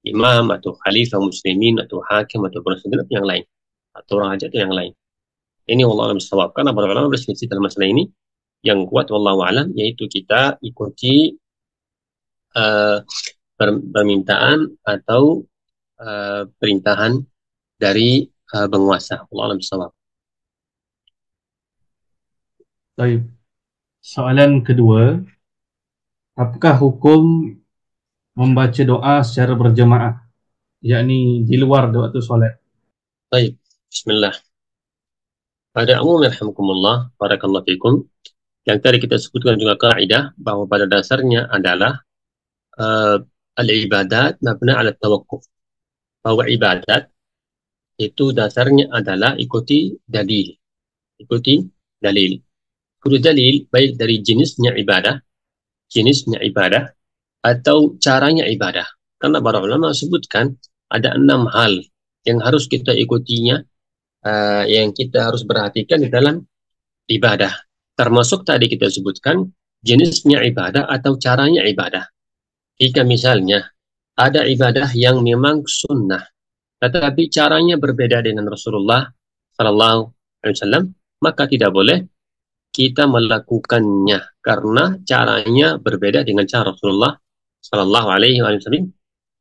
imam atau khalifah muslimin atau hakim atau presiden yang lain atau orang hajat yang lain. Ini wallahu alam bissawab. Karena para ulama berselisih dalam masalah ini. Yang kuat wallahu alam yaitu kita ikuti permintaan atau perintahan dari penguasa. Wallahu alam bissawab. Baik. Soalan kedua, apakah hukum membaca doa secara berjemaah, yakni di luar waktu solat? Baik, bismillah. Pada umumnya rahmatullah, barakallahu fikum, yang tadi kita sebutkan juga kaidah bahwa pada dasarnya adalah al-ibadat mabna ala tawakkuf. Bahwa ibadat itu dasarnya adalah ikuti dalil. Ikuti dalil. Ikuti dalil baik dari jenisnya ibadah atau caranya ibadah. Karena para ulama sebutkan ada 6 hal yang harus kita ikutinya, yang kita harus perhatikan di dalam ibadah. Termasuk tadi kita sebutkan jenisnya ibadah atau caranya ibadah. Jika misalnya ada ibadah yang memang sunnah, tetapi caranya berbeda dengan Rasulullah Sallallahu Alaihi Wasallam, maka tidak boleh kita melakukannya karena caranya berbeda dengan cara Rasulullah Sallallahu Alaihi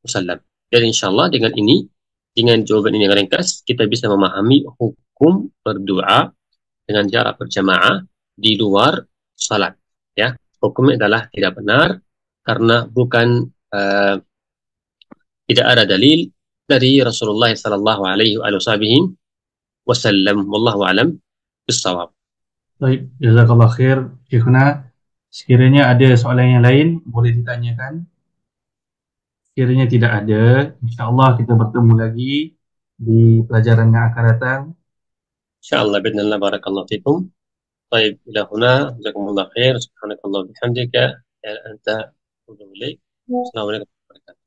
Wasallam. Dan insya Allah dengan ini, dengan jawaban ini yang ringkas, kita bisa memahami hukum berdoa dengan cara berjamaah di luar salat. Ya, hukumnya adalah tidak benar karena bukan tidak ada dalil dari Rasulullah Sallallahu Alaihi Wasallam. Wallahu alam bissawab. Baik, jazakallah khair, Syekhuna. Sekiranya ada soalan yang lain, boleh ditanyakan. Sekiranya tidak ada, insyaAllah kita bertemu lagi di pelajaran yang akan datang. InsyaAllah, bidnillah, barakallahu fikum. طيب إلى هنا جزاكم الله خير سبحانك اللهم وبحمدك أنت أتوب إليك السلام عليكم ورحمة الله وبركاته.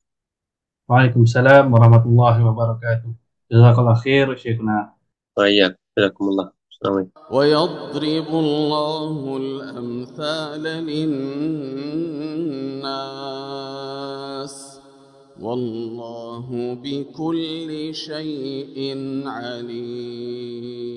Waalaikumsalam warahmatullahi wabarakatuh. Jazakallah khair, Syekhuna. وإياك جزاكم الله. السلام عليكم. ويضرب الله الأمثال للناس والله بكل شيء عليم.